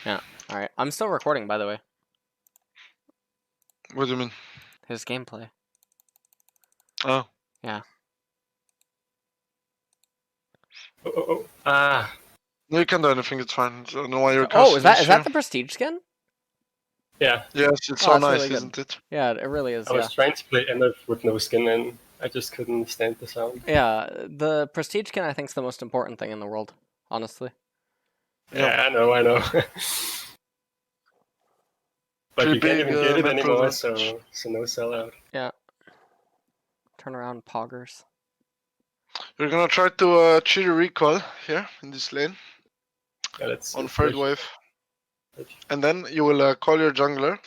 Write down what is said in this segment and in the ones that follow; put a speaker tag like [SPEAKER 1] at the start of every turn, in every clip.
[SPEAKER 1] Yeah. All right. I'm still recording, by the way.
[SPEAKER 2] What do you mean?
[SPEAKER 1] His gameplay.
[SPEAKER 2] Oh.
[SPEAKER 1] Yeah.
[SPEAKER 3] Ah.
[SPEAKER 2] No, you can do anything. It's fine. I don't know why you're
[SPEAKER 1] Oh, is that
[SPEAKER 2] here.
[SPEAKER 1] the prestige skin?
[SPEAKER 3] Yeah.
[SPEAKER 2] Yes, it's
[SPEAKER 1] Oh,
[SPEAKER 2] so
[SPEAKER 1] that's
[SPEAKER 2] nice,
[SPEAKER 1] really good.
[SPEAKER 2] isn't it?
[SPEAKER 1] Yeah, it really is.
[SPEAKER 3] I was trying to play Ender with no skin, and I just couldn't stand the sound.
[SPEAKER 1] Yeah, the prestige skin I think is the most important thing in the world, honestly.
[SPEAKER 3] Yeah, I know. But you can't even get it anymore, so no sellout.
[SPEAKER 1] Yeah. Turn around, poggers.
[SPEAKER 2] We're gonna try to cheat a recall here in this lane.
[SPEAKER 3] Yeah, that's
[SPEAKER 2] on third wave. And then you will call your jungler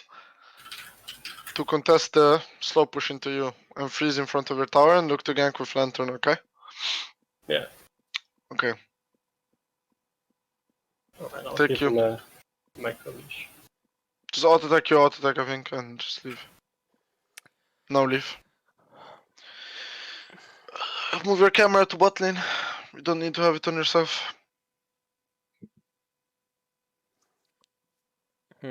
[SPEAKER 2] to contest the slow push into you and freeze in front of your tower and look to gank with lantern, okay?
[SPEAKER 3] Yeah.
[SPEAKER 2] Okay.
[SPEAKER 3] Alright, I'll
[SPEAKER 2] Take
[SPEAKER 3] give
[SPEAKER 2] you.
[SPEAKER 3] him my coach.
[SPEAKER 2] Just auto-attack you, auto-attack I think, and just leave. No, leave. Move your camera to bot lane. You don't need to have it on yourself.
[SPEAKER 3] I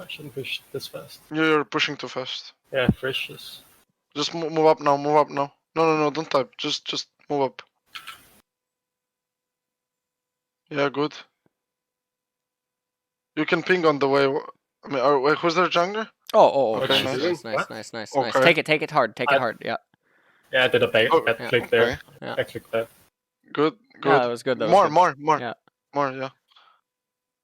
[SPEAKER 3] shouldn't push this fast.
[SPEAKER 2] You're pushing too fast.
[SPEAKER 3] Yeah, fresh is.
[SPEAKER 2] Just move up now, move up now. No, don't type. Just move up. Yeah, good. You can ping on the way. I mean, wait, who's their jungler?
[SPEAKER 1] Oh,
[SPEAKER 2] Okay,
[SPEAKER 1] nice.
[SPEAKER 2] Okay.
[SPEAKER 1] Take it hard, yeah.
[SPEAKER 3] Yeah, I did a bad click there.
[SPEAKER 1] Yeah.
[SPEAKER 3] I clicked that.
[SPEAKER 2] Good.
[SPEAKER 1] Yeah, that was good.
[SPEAKER 2] More.
[SPEAKER 1] Yeah.
[SPEAKER 2] More, yeah.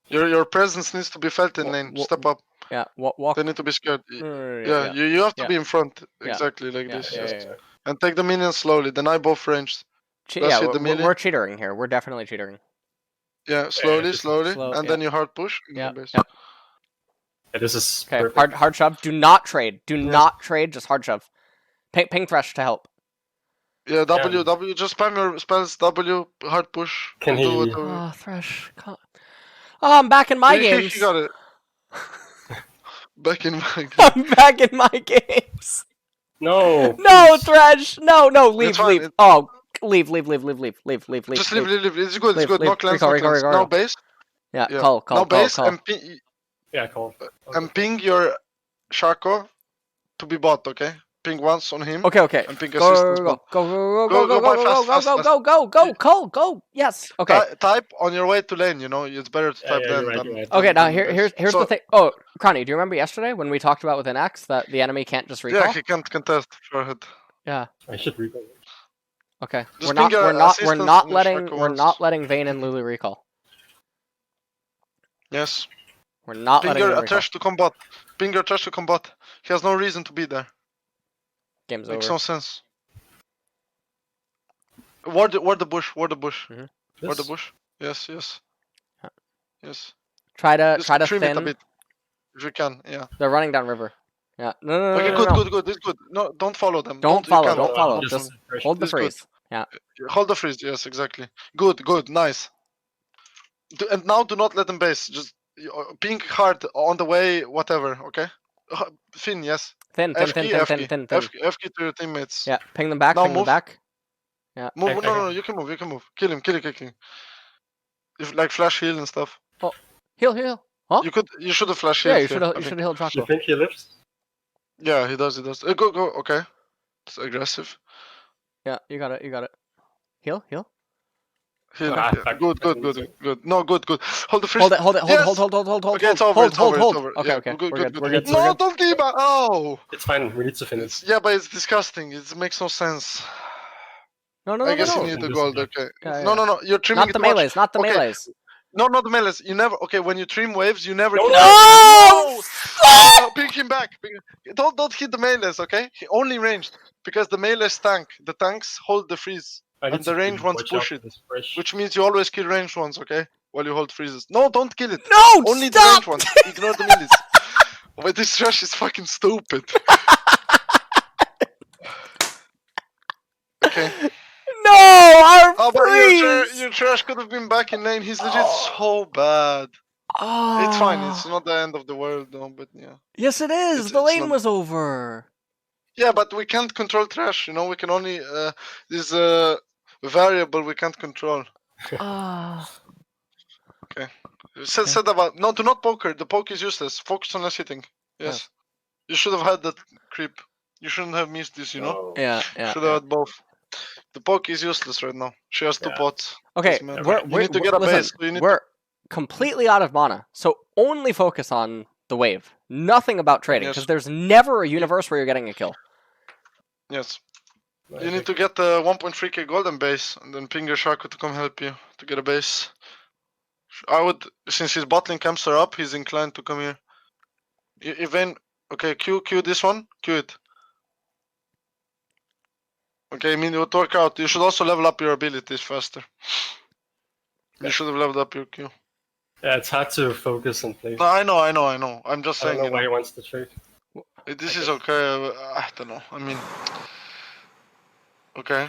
[SPEAKER 2] Your presence needs to be felt in lane. Step up.
[SPEAKER 1] Yeah, walk.
[SPEAKER 2] They need to be scared.
[SPEAKER 1] Yeah.
[SPEAKER 2] You have to be in front.
[SPEAKER 1] Yeah.
[SPEAKER 2] Exactly like this.
[SPEAKER 1] Yeah.
[SPEAKER 2] And take the minions slowly. Then I both ranged.
[SPEAKER 1] Yeah, we're cheatering here. We're definitely cheatering.
[SPEAKER 2] Yeah, slowly.
[SPEAKER 1] Slow,
[SPEAKER 2] and then you hard push.
[SPEAKER 1] Yeah.
[SPEAKER 3] Yeah, this is
[SPEAKER 1] okay.
[SPEAKER 3] Perfect.
[SPEAKER 1] Hard shove. Do not trade. Do not trade. Just hard shove. Ping thresh to help.
[SPEAKER 2] Yeah, W. Just spam your spells. W. Hard push.
[SPEAKER 3] Can he?
[SPEAKER 1] Oh, thresh. Oh, I'm back in my games.
[SPEAKER 2] He got it. Back in my games.
[SPEAKER 1] I'm back in my games.
[SPEAKER 3] No.
[SPEAKER 1] No, Thresh. No. Leave. Oh, leave.
[SPEAKER 2] Just leave. It's good.
[SPEAKER 1] Leave.
[SPEAKER 2] No cleanse. Now base.
[SPEAKER 1] Yeah, call.
[SPEAKER 2] Now base
[SPEAKER 1] call.
[SPEAKER 2] and ping.
[SPEAKER 3] Yeah, call.
[SPEAKER 2] And ping your Shaco to be bot, okay? Ping once on him.
[SPEAKER 1] Okay.
[SPEAKER 2] And ping
[SPEAKER 1] Go. Go. Yes. Okay.
[SPEAKER 2] Type on your way to lane, you know, it's better to type then.
[SPEAKER 3] Right.
[SPEAKER 1] Okay, now here's the thing. Oh, Crowny, do you remember yesterday when we talked about with an axe that the enemy can't just recall?
[SPEAKER 2] Yeah, he can't contest. Go ahead.
[SPEAKER 1] Yeah.
[SPEAKER 3] I should recall.
[SPEAKER 1] Okay.
[SPEAKER 2] Just
[SPEAKER 1] We're not letting Vayne and Lulu recall.
[SPEAKER 2] Yes.
[SPEAKER 1] We're not letting them recall.
[SPEAKER 2] Trash to combat. Ping your trash to combat. He has no reason to be there.
[SPEAKER 1] Game's
[SPEAKER 2] Makes
[SPEAKER 1] over.
[SPEAKER 2] no sense. Ward the bush.
[SPEAKER 1] Mm-hmm.
[SPEAKER 2] Ward the bush. Yes.
[SPEAKER 1] Yeah.
[SPEAKER 2] Yes.
[SPEAKER 1] Try to
[SPEAKER 2] trim
[SPEAKER 1] thin
[SPEAKER 2] it a bit. If you can, yeah.
[SPEAKER 1] They're running down river. Yeah. No.
[SPEAKER 2] Okay, good. It's good. No, don't follow them.
[SPEAKER 1] Don't follow. Just hold the freeze. Yeah.
[SPEAKER 2] Hold the freeze. Yes, exactly. Good. Nice. And now do not let them base. Just ping hard on the way. Whatever. Okay. Thin. Yes.
[SPEAKER 1] Thin.
[SPEAKER 2] FK to your teammates.
[SPEAKER 1] Yeah. Ping them back. Yeah.
[SPEAKER 2] Move. No. You can move. Kill him. If like flash heal and stuff.
[SPEAKER 1] Oh. Heal. Huh?
[SPEAKER 2] You should have flash healed.
[SPEAKER 1] Yeah, you should have healed Draco.
[SPEAKER 3] You think he lives?
[SPEAKER 2] Yeah, he does. Go. Okay. It's aggressive.
[SPEAKER 1] Yeah, you got it. Heal.
[SPEAKER 2] Heal. Good. No, good. Hold the freeze.
[SPEAKER 1] Hold it.
[SPEAKER 2] Yes!
[SPEAKER 1] Hold.
[SPEAKER 2] Okay, it's over.
[SPEAKER 1] Okay, okay.
[SPEAKER 2] We're good.
[SPEAKER 1] We're good.
[SPEAKER 2] No, don't leave. Oh.
[SPEAKER 3] It's fine. We need to finish.
[SPEAKER 2] Yeah, but it's disgusting. It makes no sense.
[SPEAKER 1] No.
[SPEAKER 2] I guess you need the gold. Okay.
[SPEAKER 1] Yeah.
[SPEAKER 2] No. You're trimming
[SPEAKER 1] not the melees. Not the melees.
[SPEAKER 2] No, not the melees. You never. Okay, when you trim waves, you never.
[SPEAKER 1] No!
[SPEAKER 2] Ping him back. Don't hit the melees. Okay. He only ranged because the melees tank. The tanks hold the freeze. And the range ones push it, which means you always kill range ones, okay? While you hold freezes. No, don't kill it.
[SPEAKER 1] No,
[SPEAKER 2] only
[SPEAKER 1] stop!
[SPEAKER 2] the range ones. Ignore the melees. But this trash is fucking stupid. Okay.
[SPEAKER 1] No, our freeze!
[SPEAKER 2] Your trash could have been back in lane. He's legit so bad.
[SPEAKER 1] Oh.
[SPEAKER 2] It's fine. It's not the end of the world, though. But yeah.
[SPEAKER 1] Yes, it is. The lane was over.
[SPEAKER 2] Yeah, but we can't control trash. You know, we can only this variable we can't control.
[SPEAKER 1] Ah.
[SPEAKER 2] Said about no, do not poke her. The poke is useless. Focus on us hitting. Yes. You should have had that creep. You shouldn't have missed this, you know?
[SPEAKER 3] No.
[SPEAKER 1] Yeah.
[SPEAKER 2] Should have had both. The poke is useless right now. She has two
[SPEAKER 3] Yeah.
[SPEAKER 2] pots.
[SPEAKER 1] Okay,
[SPEAKER 2] Doesn't matter. You need to get a
[SPEAKER 1] listen,
[SPEAKER 2] base. So you need
[SPEAKER 1] we're completely out of mana, so only focus on the wave. Nothing about trading,
[SPEAKER 2] Yes.
[SPEAKER 1] because there's never a universe where you're getting a kill.
[SPEAKER 2] Yes.
[SPEAKER 3] No,
[SPEAKER 2] You need to get the 1.3k golden base and then ping your Shaco to come help you to get a base. I would, since his bottling camps are up, he's inclined to come here. Even, okay, Q this one, Q it. Okay, I mean, it would work out. You should also level up your abilities faster. You should have leveled up your Q.
[SPEAKER 3] Yeah, it's hard to focus and play.
[SPEAKER 2] No, I know. I'm just
[SPEAKER 3] I
[SPEAKER 2] saying,
[SPEAKER 3] don't know
[SPEAKER 2] you
[SPEAKER 3] why he
[SPEAKER 2] know.
[SPEAKER 3] wants to trade.
[SPEAKER 2] This is okay. I don't know. I mean, okay.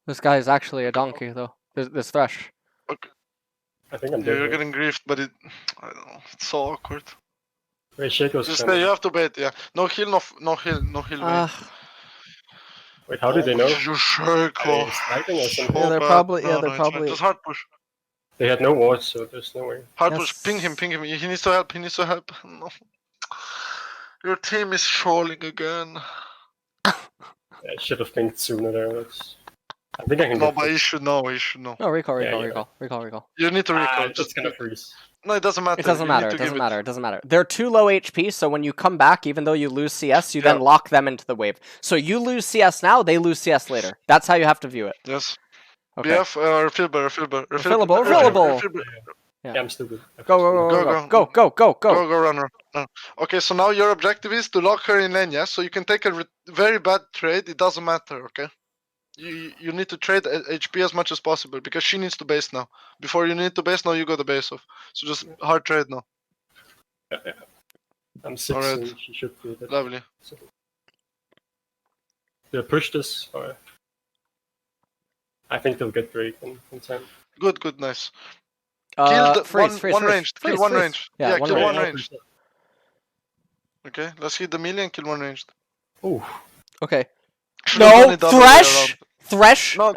[SPEAKER 1] This guy is actually a donkey, though. This Thresh.
[SPEAKER 2] Okay.
[SPEAKER 3] I think I'm
[SPEAKER 2] Yeah,
[SPEAKER 3] dead.
[SPEAKER 2] you're
[SPEAKER 3] here.
[SPEAKER 2] getting griefed, but I don't know. It's so awkward.
[SPEAKER 3] Wait, Shaco's
[SPEAKER 2] Just
[SPEAKER 3] coming.
[SPEAKER 2] you have to bait. Yeah. No heal. Wait.
[SPEAKER 3] Wait, how did they know?
[SPEAKER 2] You
[SPEAKER 3] Are
[SPEAKER 2] Shaco.
[SPEAKER 3] they sniping or something?
[SPEAKER 1] Yeah, they're
[SPEAKER 2] bad.
[SPEAKER 1] probably-
[SPEAKER 2] No,
[SPEAKER 1] yeah, they're
[SPEAKER 2] it's fine.
[SPEAKER 1] probably-
[SPEAKER 2] Just hard push.
[SPEAKER 3] They had no wards, so there's no way.
[SPEAKER 2] Hard
[SPEAKER 1] Yes.
[SPEAKER 2] push. Ping him. He needs to help. No. Your team is trolling again.
[SPEAKER 3] Yeah, I should have pinged sooner there. I think I can
[SPEAKER 2] No,
[SPEAKER 3] get
[SPEAKER 2] but
[SPEAKER 3] this.
[SPEAKER 2] he should know.
[SPEAKER 1] No, recall.
[SPEAKER 3] Yeah.
[SPEAKER 2] You need to recall.
[SPEAKER 3] It's just gonna freeze.
[SPEAKER 2] No, it doesn't matter.
[SPEAKER 1] It doesn't
[SPEAKER 2] You
[SPEAKER 1] matter.
[SPEAKER 2] need
[SPEAKER 1] It
[SPEAKER 2] to
[SPEAKER 1] doesn't
[SPEAKER 2] give
[SPEAKER 1] matter. It doesn't matter. They're too low HP, so when you come back, even though you lose CS, you then
[SPEAKER 2] Yeah.
[SPEAKER 1] lock them into the wave. So you lose CS now, they lose CS later. That's how you have to view it.
[SPEAKER 2] Yes.
[SPEAKER 1] Okay.
[SPEAKER 2] BF, refillable.
[SPEAKER 1] Refillable.
[SPEAKER 3] Yeah, I'm stupid.
[SPEAKER 1] Go.
[SPEAKER 2] Go, runner. No. Okay, so now your objective is to lock her in lane, yeah? So you can take a very bad trade, it doesn't matter, okay? You need to trade HP as much as possible, because she needs to base now. Before you need to base, now you got the base off. So just hard trade now.
[SPEAKER 3] Yeah. I'm 6
[SPEAKER 2] Alright.
[SPEAKER 3] soon. She should be dead.
[SPEAKER 2] Lovely.
[SPEAKER 3] So, they'll push this, or I think they'll get Drake in time.
[SPEAKER 2] Good, nice. Kill the
[SPEAKER 1] freeze,
[SPEAKER 2] one ranged. Kill one ranged.
[SPEAKER 1] Yeah,
[SPEAKER 2] Kill
[SPEAKER 1] range.
[SPEAKER 2] one ranged. Okay, let's hit the melee and kill one ranged.
[SPEAKER 3] Oh,
[SPEAKER 1] Okay.
[SPEAKER 2] Should've done
[SPEAKER 1] No,
[SPEAKER 2] it the other way
[SPEAKER 1] Thresh! Thresh!
[SPEAKER 2] No,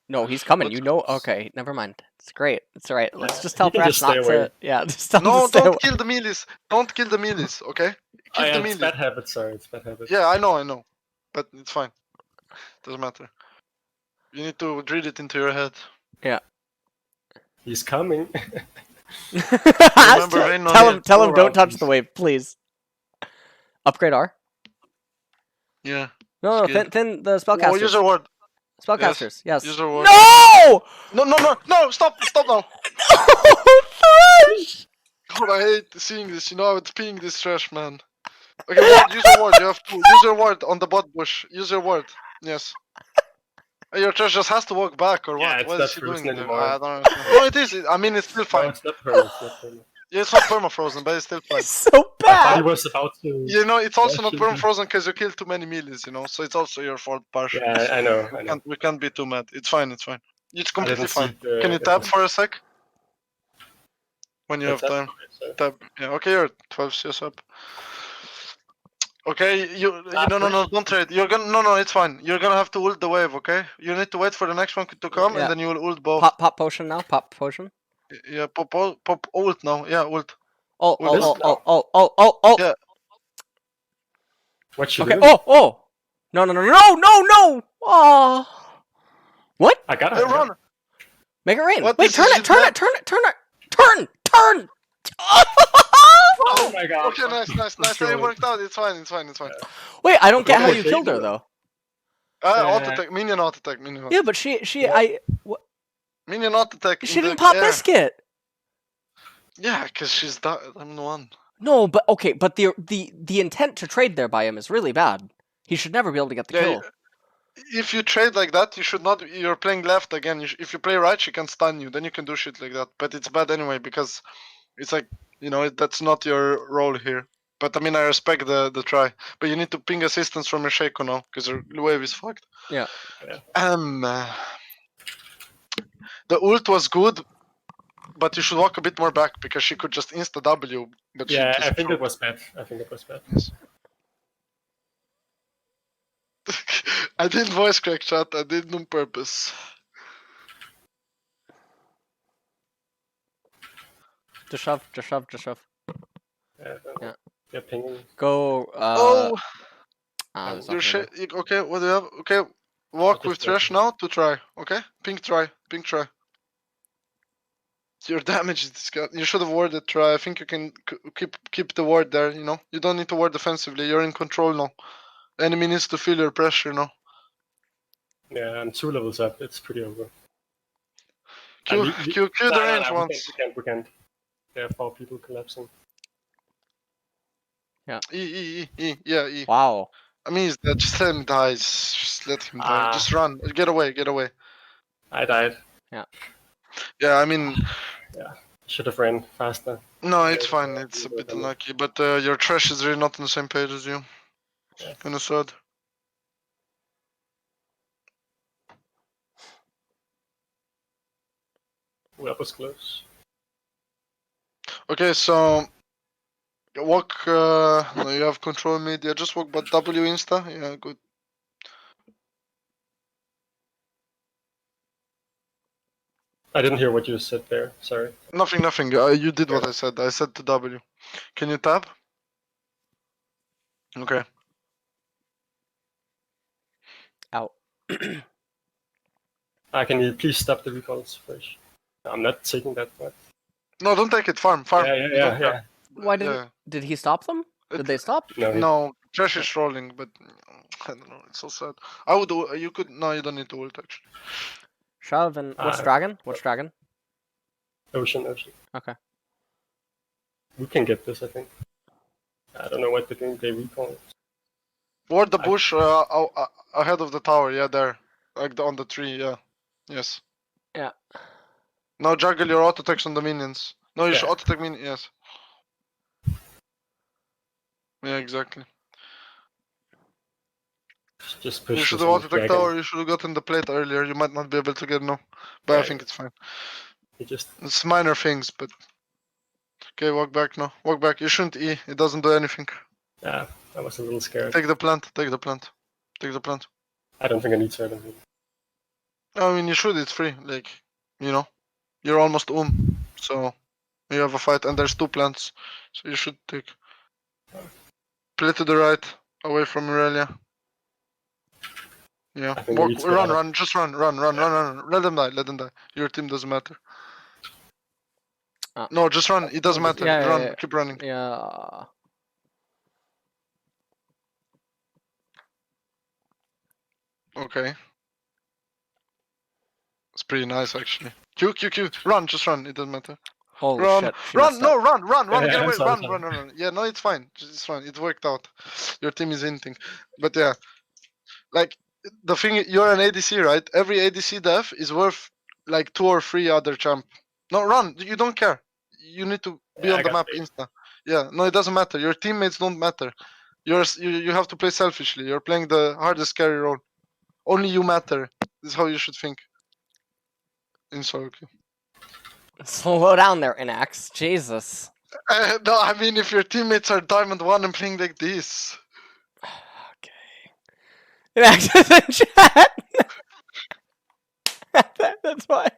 [SPEAKER 1] No, he's coming.
[SPEAKER 2] Let's-
[SPEAKER 1] You know. Okay, never mind. It's great. It's alright. Let's just tell
[SPEAKER 3] You can
[SPEAKER 1] Thresh
[SPEAKER 3] just
[SPEAKER 1] not
[SPEAKER 3] stay
[SPEAKER 1] to.
[SPEAKER 3] away.
[SPEAKER 1] Yeah, just tell him
[SPEAKER 2] No,
[SPEAKER 1] to stay away.
[SPEAKER 2] don't kill the melees. Don't kill the melees, okay? Kill the
[SPEAKER 3] it's
[SPEAKER 2] melee.
[SPEAKER 3] bad habits, sorry, it's bad habits.
[SPEAKER 2] Yeah, I know. But it's fine. Doesn't matter. You need to drill it into your head.
[SPEAKER 3] He's coming.
[SPEAKER 2] Remember, Vayne on
[SPEAKER 1] tell
[SPEAKER 2] here.
[SPEAKER 1] him. Tell him.
[SPEAKER 3] Go
[SPEAKER 1] Don't
[SPEAKER 3] around,
[SPEAKER 1] touch
[SPEAKER 3] please.
[SPEAKER 1] the wave, please. Upgrade R.
[SPEAKER 2] Yeah.
[SPEAKER 1] No,
[SPEAKER 2] Skilled.
[SPEAKER 1] thin the
[SPEAKER 2] Oh,
[SPEAKER 1] spellcasters.
[SPEAKER 2] use a word.
[SPEAKER 1] Spellcasters. Yes.
[SPEAKER 2] Use a word.
[SPEAKER 1] No!
[SPEAKER 2] No! Stop now!
[SPEAKER 1] Thresh!
[SPEAKER 2] God, I hate seeing this. You know, it's peeing this trash, man. Okay, word, use your word. You have to use your word on the bot bush. Use your word. Yes. Your trash just has to walk back, or
[SPEAKER 3] Yeah,
[SPEAKER 2] what?
[SPEAKER 3] it's
[SPEAKER 2] What
[SPEAKER 3] not
[SPEAKER 2] is he doing
[SPEAKER 3] frozen
[SPEAKER 2] there?
[SPEAKER 3] anymore.
[SPEAKER 2] I don't understand. No, it is. I mean, it's still
[SPEAKER 3] No,
[SPEAKER 2] fine.
[SPEAKER 3] it's not perma, it's not perma.
[SPEAKER 2] Yeah, it's not perma-frozen, but it's still fine.
[SPEAKER 1] It's so
[SPEAKER 3] I thought
[SPEAKER 1] bad.
[SPEAKER 3] he was about to.
[SPEAKER 2] You know, it's also not
[SPEAKER 3] Yeah,
[SPEAKER 2] perma-frozen because you killed too many melees, you know, so it's also your fault partially.
[SPEAKER 3] Yeah, I know.
[SPEAKER 2] We can't be too mad. It's fine. It's
[SPEAKER 3] I
[SPEAKER 2] completely
[SPEAKER 3] didn't see
[SPEAKER 2] fine.
[SPEAKER 3] the-
[SPEAKER 2] Can you tap for a sec? When you have
[SPEAKER 3] That's-
[SPEAKER 2] time.
[SPEAKER 3] okay, so-
[SPEAKER 2] Tap. Yeah, okay, you're 12 CS up. Okay, no, don't trade. No, it's fine. You're gonna have to ult the wave, okay? You need to wait for the next one to come,
[SPEAKER 1] Yeah.
[SPEAKER 2] and then you will ult both.
[SPEAKER 1] Pop potion now. Pop potion.
[SPEAKER 2] Yeah, pop ult now. Yeah, ult.
[SPEAKER 1] Oh.
[SPEAKER 2] Well, Yeah.
[SPEAKER 3] What should
[SPEAKER 1] Okay.
[SPEAKER 3] we do?
[SPEAKER 1] Oh. No. Oh. What?
[SPEAKER 3] I got
[SPEAKER 2] Hey,
[SPEAKER 3] it.
[SPEAKER 2] run!
[SPEAKER 1] Make it rain.
[SPEAKER 2] What?
[SPEAKER 1] Wait.
[SPEAKER 2] This
[SPEAKER 1] Turn
[SPEAKER 2] is
[SPEAKER 1] it. Turn it. Turn.
[SPEAKER 3] Oh my god.
[SPEAKER 2] Okay, nice.
[SPEAKER 3] Let's
[SPEAKER 2] It
[SPEAKER 3] go.
[SPEAKER 2] worked out. It's fine.
[SPEAKER 1] Wait. I don't get how
[SPEAKER 3] Okay,
[SPEAKER 1] you
[SPEAKER 3] okay,
[SPEAKER 1] killed her
[SPEAKER 3] go.
[SPEAKER 1] though.
[SPEAKER 2] Auto attack. Minion auto attack.
[SPEAKER 1] Yeah, but she.
[SPEAKER 2] Minion auto attack.
[SPEAKER 1] She
[SPEAKER 2] in
[SPEAKER 1] didn't
[SPEAKER 2] the
[SPEAKER 1] pop
[SPEAKER 2] air.
[SPEAKER 1] biscuit.
[SPEAKER 2] Yeah, because she's I'm the one.
[SPEAKER 1] No, but okay, but the intent to trade there by him is really bad. He should never be able to get the
[SPEAKER 2] Yeah,
[SPEAKER 1] kill.
[SPEAKER 2] if you trade like that, you should not. You're playing left again. If you play right, she can stun you. Then you can do shit like that. But it's bad anyway because it's like that's not your role here. But I mean, I respect the try. But you need to ping assistance from your Shaco now because your wave is fucked.
[SPEAKER 1] Yeah.
[SPEAKER 2] The ult was good, but you should walk a bit more back because she could just insta W. But
[SPEAKER 3] Yeah,
[SPEAKER 2] she
[SPEAKER 3] I
[SPEAKER 2] just
[SPEAKER 3] think it was bad.
[SPEAKER 2] Yes. I didn't voice crack chat. I did it on purpose.
[SPEAKER 1] Just shove, just shove, just shove.
[SPEAKER 3] Yeah. Yeah, pinging.
[SPEAKER 1] Go.
[SPEAKER 2] Oh,
[SPEAKER 1] There's
[SPEAKER 2] you're
[SPEAKER 1] nothing to
[SPEAKER 2] shit. Okay, what do you have? Okay, walk
[SPEAKER 3] I'll
[SPEAKER 2] with
[SPEAKER 3] just
[SPEAKER 2] trash now to try. Okay, pink try, pink try. Your damage is disgusting. You should have warded try. I think you can keep the ward there. You know, you don't need to ward defensively. You're in control now. Enemy needs to feel your pressure now.
[SPEAKER 3] Yeah, I'm 2 levels up. It's pretty over.
[SPEAKER 2] Q the range
[SPEAKER 3] No,
[SPEAKER 2] once.
[SPEAKER 3] we can't. There are 4 people collapsing.
[SPEAKER 2] E. Yeah, E.
[SPEAKER 1] Wow.
[SPEAKER 2] I mean, he's dead. Just let him die. Just let him die. Just run. Get away. Get away.
[SPEAKER 3] I died.
[SPEAKER 2] Yeah, I mean,
[SPEAKER 3] Yeah, should have ran faster.
[SPEAKER 2] no, it's fine. It's a bit unlucky, but your trash is really not on the same page as you.
[SPEAKER 3] Yeah.
[SPEAKER 2] Kind of sad.
[SPEAKER 3] Ooh, that was close.
[SPEAKER 2] Okay, so walk. No, you have control mid. Yeah, just walk, but W insta. Yeah, good.
[SPEAKER 3] I didn't hear what you said there. Sorry.
[SPEAKER 2] Nothing. You did what I said. I said to W. Can you tap? Okay.
[SPEAKER 1] Out.
[SPEAKER 3] Can you please stop the recalls first? I'm not taking that much.
[SPEAKER 2] No, don't take it. Farm.
[SPEAKER 3] Yeah.
[SPEAKER 1] Why did he stop them? Did they stop?
[SPEAKER 2] No, trash is trolling, but I don't know. It's so sad. I would. You could. No, you don't need to ult actually.
[SPEAKER 1] Shove and what's dragon? What's dragon?
[SPEAKER 3] Ocean.
[SPEAKER 1] Okay.
[SPEAKER 3] We can get this, I think. I don't know what they're doing. They recall.
[SPEAKER 2] Ward the bush ahead of the tower. Yeah, there, like on the tree. Yeah. Yes.
[SPEAKER 1] Yeah.
[SPEAKER 2] Now juggle your auto attacks on the minions. No, you should auto attack minions. Yes. Yeah, exactly.
[SPEAKER 3] Just push.
[SPEAKER 2] You should have auto attack tower. You should have gotten the plate earlier. You might not be able to get no, but I think it's fine. It's minor things, but okay. Walk back now. Walk back. You shouldn't E. It doesn't do anything.
[SPEAKER 3] Yeah, I was a little scared.
[SPEAKER 2] Take the plant. Take the plant. Take the plant.
[SPEAKER 3] I don't think I need to.
[SPEAKER 2] I mean, you should. It's free. Like, you know, you're almost so you have a fight, and there's 2 plants, so you should take. Play to the right, away from Aurelia. Yeah. Walk, run. Just run. Let them die. Your team doesn't matter. No, just run. It doesn't matter. Run. Yeah. Keep running.
[SPEAKER 1] Yeah.
[SPEAKER 2] Okay. It's pretty nice actually. Q. Run. Just run. It doesn't matter.
[SPEAKER 1] Holy shit.
[SPEAKER 2] Run. No, run. Get away. Run. Yeah, no, it's fine. Just run. It worked out. Your team is hinting. But yeah. Like, the thing, you're an ADC, right? Every ADC death is worth like 2 or 3 other champ. No, run. You don't care. You need to be on the map insta. Yeah, no, it doesn't matter. Your teammates don't matter. You have to play selfishly. You're playing the hardest carry role. Only you matter. This is how you should think. In solo queue.
[SPEAKER 1] Slow down there, Inax. Jesus.
[SPEAKER 2] No, I mean, if your teammates are Diamond 1 and playing like this.
[SPEAKER 1] Okay. Inax is in chat. That's why.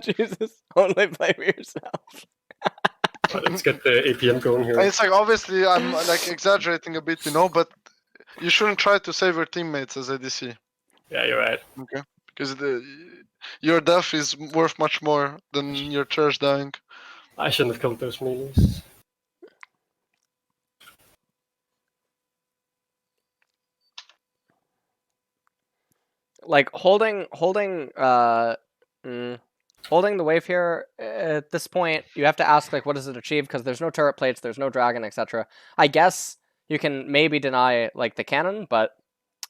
[SPEAKER 1] Jesus. Only play for yourself.
[SPEAKER 3] Let's get the APM going here.
[SPEAKER 2] It's like, obviously, I'm like exaggerating a bit, you know, but you shouldn't try to save your teammates as ADC.
[SPEAKER 3] Yeah, you're right.
[SPEAKER 2] Okay. Because your death is worth much more than your church dying.
[SPEAKER 3] I shouldn't have killed those melees.
[SPEAKER 1] Like holding the wave here at this point, you have to ask like, what does it achieve? Because there's no turret plates, there's no dragon, etc. I guess you can maybe deny like the cannon, but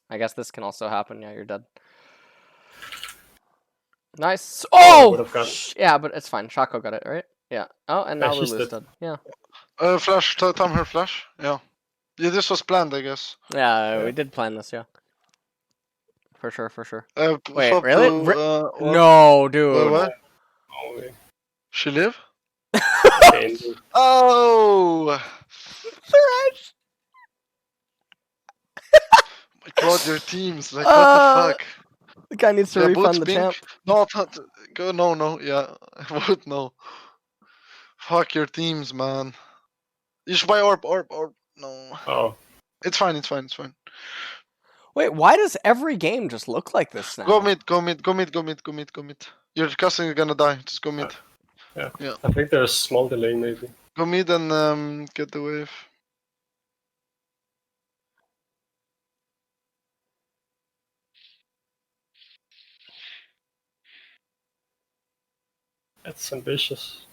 [SPEAKER 1] I guess this can also happen. Yeah, you're dead. Nice. Oh, yeah, but it's fine. Shaco got it right. Yeah. Oh, and now Lulu's dead. Yeah.
[SPEAKER 2] Flash. Time her flash. Yeah. Yeah, this was planned, I guess.
[SPEAKER 1] Yeah, we did plan this. Yeah. For sure.
[SPEAKER 2] Wait,
[SPEAKER 1] really? No, dude.
[SPEAKER 2] What? She live?
[SPEAKER 3] Okay.
[SPEAKER 2] Oh!
[SPEAKER 1] Thresh!
[SPEAKER 2] My god, your teams. Like, what the fuck?
[SPEAKER 1] The guy needs to
[SPEAKER 2] Yeah,
[SPEAKER 1] refund
[SPEAKER 2] boots
[SPEAKER 1] the
[SPEAKER 2] pink.
[SPEAKER 1] champ.
[SPEAKER 2] No, go no. Yeah, vote no. Fuck your teams, man. You should buy orb. No.
[SPEAKER 3] Oh,
[SPEAKER 2] It's fine.
[SPEAKER 1] Wait, why does every game just look like this now?
[SPEAKER 2] Go mid. Your cousin is gonna die. Just go mid.
[SPEAKER 3] yeah.
[SPEAKER 2] Yeah.
[SPEAKER 3] I think there's a small delay maybe.
[SPEAKER 2] Go mid and get the wave.
[SPEAKER 3] That's ambitious.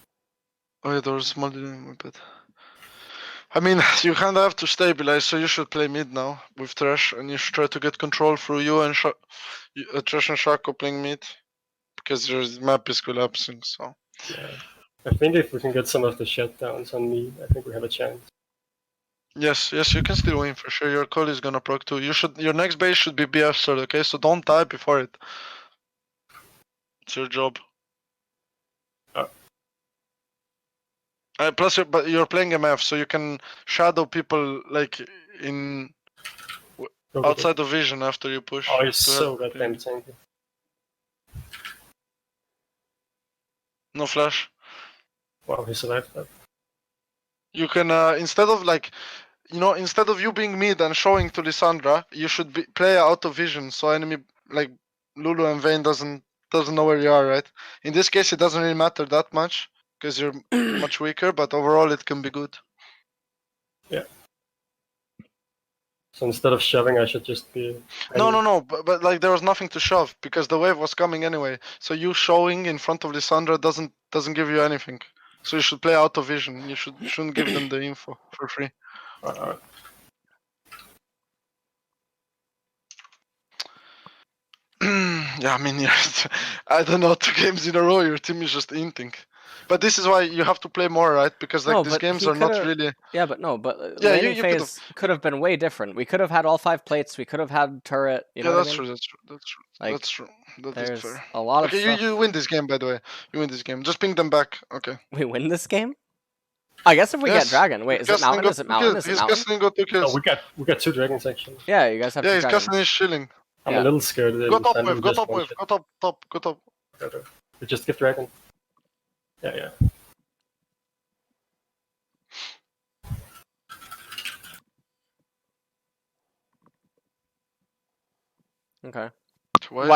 [SPEAKER 2] Oh yeah, there was a small delay. My bad. I mean, you kind of have to stabilize, so you should play mid now with Thresh, and you should try to get control through you and Thresh and Shaco playing mid, because your map is collapsing. So.
[SPEAKER 3] Yeah. I think if we can get some of the shutdowns on me, I think we have a chance.
[SPEAKER 2] Yes, you can still win for sure. Your call is gonna proc too. Your next base should be BF sword, okay? So don't die before it. It's your job. Plus, you're playing MF, so you can shadow people like in outside of vision after you push.
[SPEAKER 3] Oh, he's so goddamn tanky.
[SPEAKER 2] No flash.
[SPEAKER 3] Wow, he survived that.
[SPEAKER 2] You can instead of instead of you being mid and showing to Lissandra, you should play out of vision, so enemy like Lulu and Vayne doesn't know where you are, right? In this case, it doesn't really matter that much because you're much weaker, but overall it can be good.
[SPEAKER 3] Yeah. So instead of shoving, I should just be.
[SPEAKER 2] No. But like there was nothing to shove because the wave was coming anyway. So you showing in front of Lissandra doesn't give you anything. So you should play out of vision. You shouldn't give them the info for free. Yeah, I mean, yeah, I don't know. 2 games in a row, your team is just inting. But this is why you have to play more, right? Because like these games are not really.
[SPEAKER 1] Yeah, but laning phase could have been way different. We could have had all 5 plates. We could have had turret. You know what I mean?
[SPEAKER 2] That's true. That is fair.
[SPEAKER 1] A lot of
[SPEAKER 2] stuff. You win this game, by the way. You win this game. Just ping them back. Okay.
[SPEAKER 1] We win this game? I guess if we get dragon. Wait, is it mountain? Is it mountain?
[SPEAKER 2] He's casting got 2 kills.
[SPEAKER 3] Oh, we got 2 dragons actually.
[SPEAKER 1] Yeah, you guys have 2 dragons.
[SPEAKER 2] Yeah, he's casting is chilling.
[SPEAKER 3] I'm a little scared.
[SPEAKER 2] Go top wave. Go top.
[SPEAKER 3] We just give dragon. Yeah.
[SPEAKER 1] Okay.
[SPEAKER 2] Why?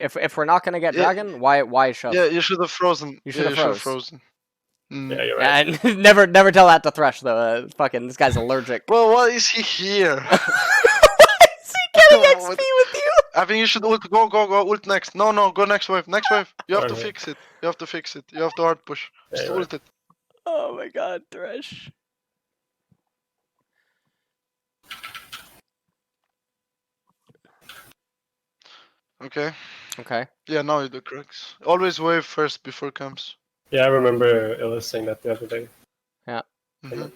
[SPEAKER 1] If we're not gonna get dragon, why shove?
[SPEAKER 2] Yeah, you should have frozen.
[SPEAKER 1] You should have frozen.
[SPEAKER 3] Yeah, you're right.
[SPEAKER 1] And never tell that to Thresh though. Fucking this guy's allergic.
[SPEAKER 2] Bro, why is he here?
[SPEAKER 1] Why is he getting XP with you?
[SPEAKER 2] I think you should ult. Go. Ult next. No. Go next wave. You have to fix it. You have to hard push. Just ult it.
[SPEAKER 1] Oh my god, Thresh.
[SPEAKER 2] Okay.
[SPEAKER 1] Yeah,
[SPEAKER 2] now you do cracks. Always wave first before camps.
[SPEAKER 3] Yeah, I remember Ellis saying that the other day.
[SPEAKER 1] Yeah.
[SPEAKER 2] Mm-hmm.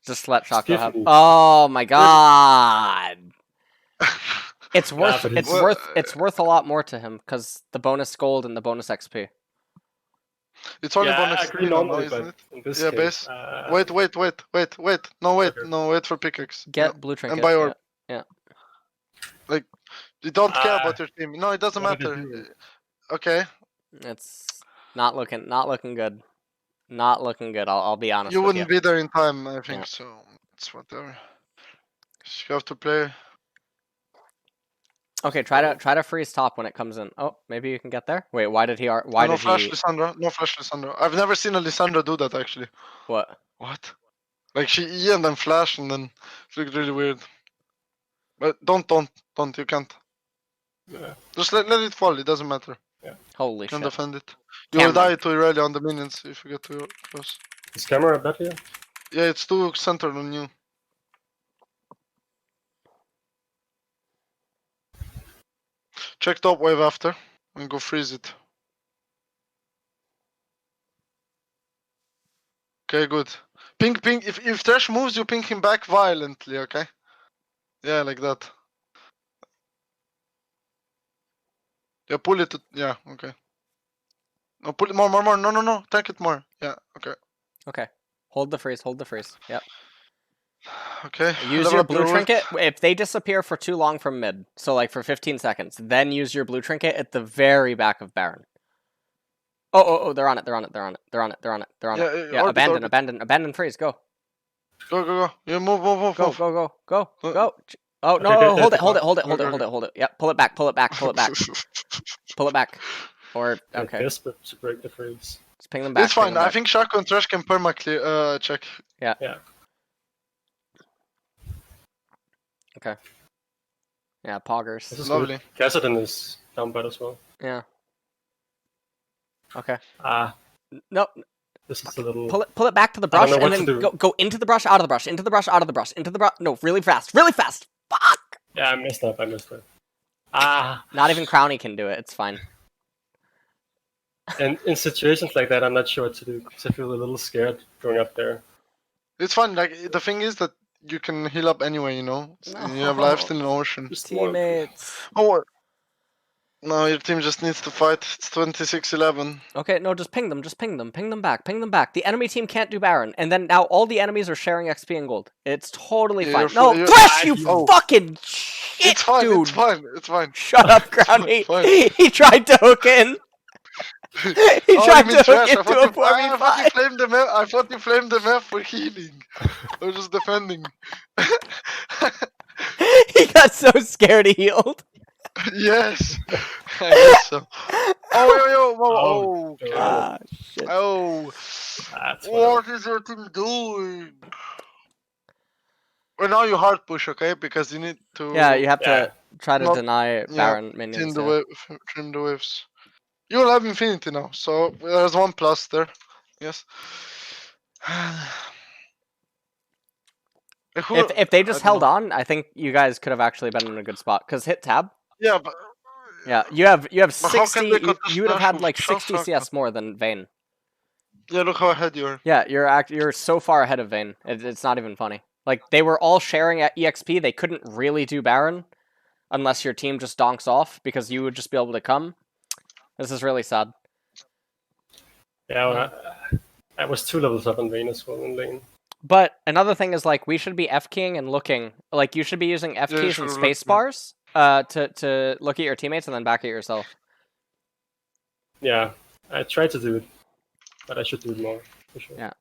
[SPEAKER 1] Just let Shaco have. Oh my god. It's worth a lot more to him because the bonus gold and the bonus XP.
[SPEAKER 2] It's only bonus XP normally, isn't it? Yeah, base. Wait. No, wait. Okay. No, wait for pickaxe.
[SPEAKER 1] Get blue trinket.
[SPEAKER 2] And buy orb.
[SPEAKER 1] Yeah.
[SPEAKER 2] Like, you don't care about your team. No, it doesn't matter. Okay.
[SPEAKER 1] It's not looking good. Not looking good. I'll be honest.
[SPEAKER 2] You wouldn't be there in time, I think. So it's whatever. You have to play.
[SPEAKER 1] Okay, try to freeze top when it comes in. Oh, maybe you can get there. Wait, why did he? Why
[SPEAKER 2] no
[SPEAKER 1] did
[SPEAKER 2] flash
[SPEAKER 1] he?
[SPEAKER 2] No flash Lissandra. I've never seen a Lissandra do that actually.
[SPEAKER 1] What?
[SPEAKER 2] Like she E and then flash and then it looked really weird. But don't. You can't.
[SPEAKER 3] Yeah.
[SPEAKER 2] Just let it fall. It doesn't matter.
[SPEAKER 3] Yeah.
[SPEAKER 1] Holy
[SPEAKER 2] shit. You can defend it. You
[SPEAKER 1] Camera.
[SPEAKER 2] will die too early on the minions if you get too close.
[SPEAKER 3] Is camera better here?
[SPEAKER 2] Yeah, it's too centered on you. Check top wave after and go freeze it. Okay, good. Ping. If Thresh moves, you ping him back violently, okay? Yeah, like that. Yeah, pull it. Yeah, okay. No, pull it more. No. Take it more. Yeah, okay.
[SPEAKER 1] Okay. Hold the freeze. Yep.
[SPEAKER 2] Okay.
[SPEAKER 1] Use
[SPEAKER 2] level
[SPEAKER 1] your
[SPEAKER 2] up
[SPEAKER 1] blue
[SPEAKER 2] ult.
[SPEAKER 1] trinket. If they disappear for too long from mid, so like for 15 seconds, then use your blue trinket at the very back of Baron. Oh, they're on it, they're on it, they're on it, they're on it, they're on it, they're on it. Yeah,
[SPEAKER 2] orbit,
[SPEAKER 1] abandon,
[SPEAKER 2] orbit.
[SPEAKER 1] abandon, abandon, freeze, go.
[SPEAKER 2] Go. Yeah, move.
[SPEAKER 1] Go. Oh, no,
[SPEAKER 3] Okay,
[SPEAKER 1] hold it,
[SPEAKER 3] okay.
[SPEAKER 1] hold it. Yeah, pull it back. Pull it back. Or, okay.
[SPEAKER 3] Desperate to break the freeze.
[SPEAKER 1] Just ping them back.
[SPEAKER 2] It's fine.
[SPEAKER 1] Them
[SPEAKER 2] I
[SPEAKER 1] back.
[SPEAKER 2] think Shaco and Thresh can perma clear, check.
[SPEAKER 1] Yeah. Okay. Yeah, poggers.
[SPEAKER 3] This is
[SPEAKER 2] Lovely.
[SPEAKER 3] good. Kassadin is down bad as well.
[SPEAKER 1] Yeah. Okay.
[SPEAKER 3] No. This is a little...
[SPEAKER 1] Pull it back to the brush and then go into the brush, out of the brush, into the brush, out of the brush, into the brush. No, really fast. Fuck!
[SPEAKER 3] Yeah, I messed up.
[SPEAKER 1] Not even Crowny can do it. It's fine.
[SPEAKER 3] And in situations like that, I'm not sure what to do because I feel a little scared going up there.
[SPEAKER 2] It's fine. Like, the thing is that you can heal up anyway, you know?
[SPEAKER 1] No.
[SPEAKER 2] You have life still in the ocean.
[SPEAKER 1] Teammates.
[SPEAKER 2] Oh, no, your team just needs to fight. It's 26-11.
[SPEAKER 1] Okay, no, just ping them. Ping them back. The enemy team can't do Baron, and then now all the enemies are sharing XP and gold. It's totally fine. No, Thresh, you fucking shit,
[SPEAKER 2] it's fine,
[SPEAKER 1] dude.
[SPEAKER 2] It's fine.
[SPEAKER 1] Shut up, Crowny. He tried to hook in. He tried to hook into a 4v5.
[SPEAKER 2] I thought you flamed the map for healing. I was just defending.
[SPEAKER 1] He got so scared he healed.
[SPEAKER 2] Yes, I guess so. Oh,
[SPEAKER 1] shit.
[SPEAKER 2] What is your team doing? Well, now you hard push, okay? Because you need to.
[SPEAKER 1] Yeah, you have to try to deny Baron minions.
[SPEAKER 2] Trim the waves. You will have infinity now, so there's 1+ there. Yes.
[SPEAKER 1] If they just held on, I think you guys could have actually been in a good spot. Cause hit tab.
[SPEAKER 2] Yeah, but.
[SPEAKER 1] Yeah, you have 60. You would have had like 60 CS more than Vayne.
[SPEAKER 2] Yeah, look how ahead you are.
[SPEAKER 1] Yeah, you're so far ahead of Vayne. It's not even funny. Like they were all sharing at EXP. They couldn't really do Baron unless your team just donks off because you would just be able to come. This is really sad.
[SPEAKER 3] Yeah, well, I was 2 levels up in Vayne as well in lane.
[SPEAKER 1] But another thing is like we should be F-keying and looking. Like you should be using F keys and space bars to look at your teammates and then back at yourself.
[SPEAKER 3] Yeah, I tried to do it, but I should do it more for sure.
[SPEAKER 1] Yeah.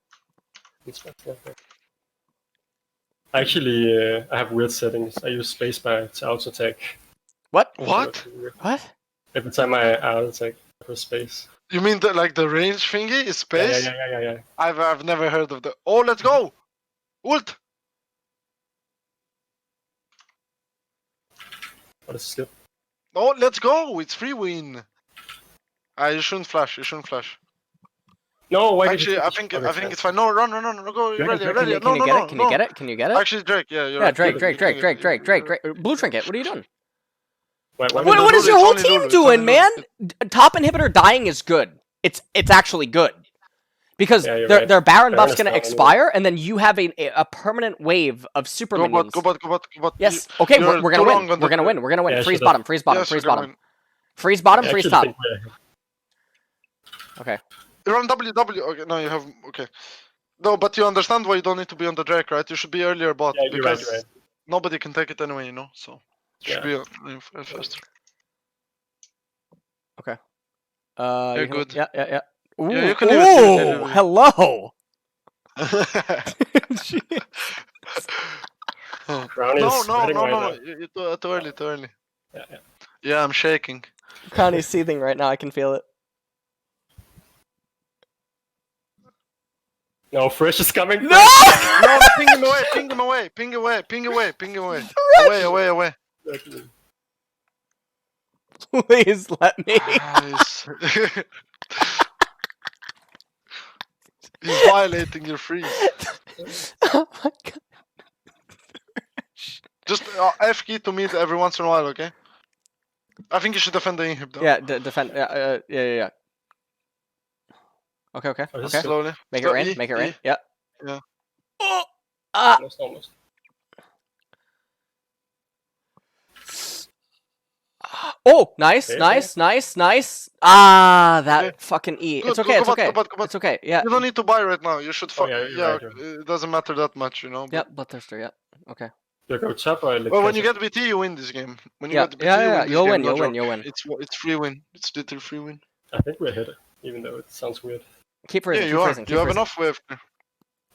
[SPEAKER 3] Actually, I have weird settings. I use spacebar to auto attack.
[SPEAKER 1] What?
[SPEAKER 2] What?
[SPEAKER 3] Every time I auto attack, I press space.
[SPEAKER 2] You mean the range thingy is space?
[SPEAKER 3] Yeah.
[SPEAKER 2] I've never heard of that. Oh, let's go! Ult!
[SPEAKER 3] What is this?
[SPEAKER 2] Oh, let's go! It's free win. You shouldn't flash.
[SPEAKER 3] No, why
[SPEAKER 2] actually, I think it's fine. No, run, go. Ready.
[SPEAKER 1] Can you get it? Can you get it?
[SPEAKER 2] Actually, Drake. Yeah, you're
[SPEAKER 1] right. Drake. Blue trinket. What are you doing? What is your whole team doing, man? Top inhibitor dying is good. It's actually good. Because their Baron buff's gonna expire, and then you have a permanent wave of super minions.
[SPEAKER 2] Go bot.
[SPEAKER 1] Yes. Okay, we're gonna win. We're gonna win.
[SPEAKER 3] Yeah,
[SPEAKER 1] freeze bottom. Freeze bottom. Freeze top. Okay.
[SPEAKER 2] You're on W. Okay, no, you have. Okay. No, but you understand why you don't need to be on the Drake, right? You should be earlier bot.
[SPEAKER 3] Yeah, you're
[SPEAKER 2] because
[SPEAKER 3] right.
[SPEAKER 2] nobody can take it anyway, you know? So. You should be faster.
[SPEAKER 1] Okay.
[SPEAKER 2] You're good.
[SPEAKER 1] Yeah. Ooh,
[SPEAKER 2] Yeah, you can even
[SPEAKER 1] hello!
[SPEAKER 2] No. You're too early. Yeah, I'm shaking.
[SPEAKER 1] Connie's seething right now, I can feel it.
[SPEAKER 3] No, Fresh is coming.
[SPEAKER 1] No!
[SPEAKER 2] No, ping him away. Away.
[SPEAKER 1] Please let me.
[SPEAKER 2] Nice. He's violating your freeze.
[SPEAKER 1] Oh my god.
[SPEAKER 2] Just F key to me every once in a while, okay? I think you should defend the inhib though.
[SPEAKER 1] Yeah, defend. Yeah. Okay.
[SPEAKER 2] Slowly.
[SPEAKER 1] Make it rain. Yeah.
[SPEAKER 2] Oh!
[SPEAKER 3] Almost.
[SPEAKER 1] Oh, nice,
[SPEAKER 3] Okay,
[SPEAKER 1] nice, nice, nice. Ah, that
[SPEAKER 2] Okay.
[SPEAKER 1] fucking E.
[SPEAKER 2] Good,
[SPEAKER 1] It's
[SPEAKER 2] good,
[SPEAKER 1] okay, it's
[SPEAKER 2] go back,
[SPEAKER 1] okay.
[SPEAKER 2] go back, go back.
[SPEAKER 1] It's okay, yeah.
[SPEAKER 2] You don't need to buy right now. You should.
[SPEAKER 3] Oh, yeah, you're
[SPEAKER 2] yeah,
[SPEAKER 3] right, you're right.
[SPEAKER 2] it doesn't matter that much, you know. But...
[SPEAKER 1] Yep, Bloodthirster, yeah. Okay.
[SPEAKER 3] Do I go chop or let
[SPEAKER 2] Well, when you
[SPEAKER 3] Kesha?
[SPEAKER 2] get BT, you win this game. When you
[SPEAKER 1] Yeah,
[SPEAKER 2] get BT,
[SPEAKER 1] yeah,
[SPEAKER 2] you
[SPEAKER 1] yeah,
[SPEAKER 2] win this
[SPEAKER 1] you'll
[SPEAKER 2] game.
[SPEAKER 1] win,
[SPEAKER 2] no
[SPEAKER 1] you'll win,
[SPEAKER 2] joke.
[SPEAKER 1] you'll win.
[SPEAKER 2] It's free win. It's literally free win.
[SPEAKER 3] I think we're ahead, even though it sounds weird.
[SPEAKER 1] Keep freezing,
[SPEAKER 2] Yeah,
[SPEAKER 1] keep
[SPEAKER 2] you are.
[SPEAKER 1] freezing, keep
[SPEAKER 2] You have
[SPEAKER 1] freezing.
[SPEAKER 2] enough wave.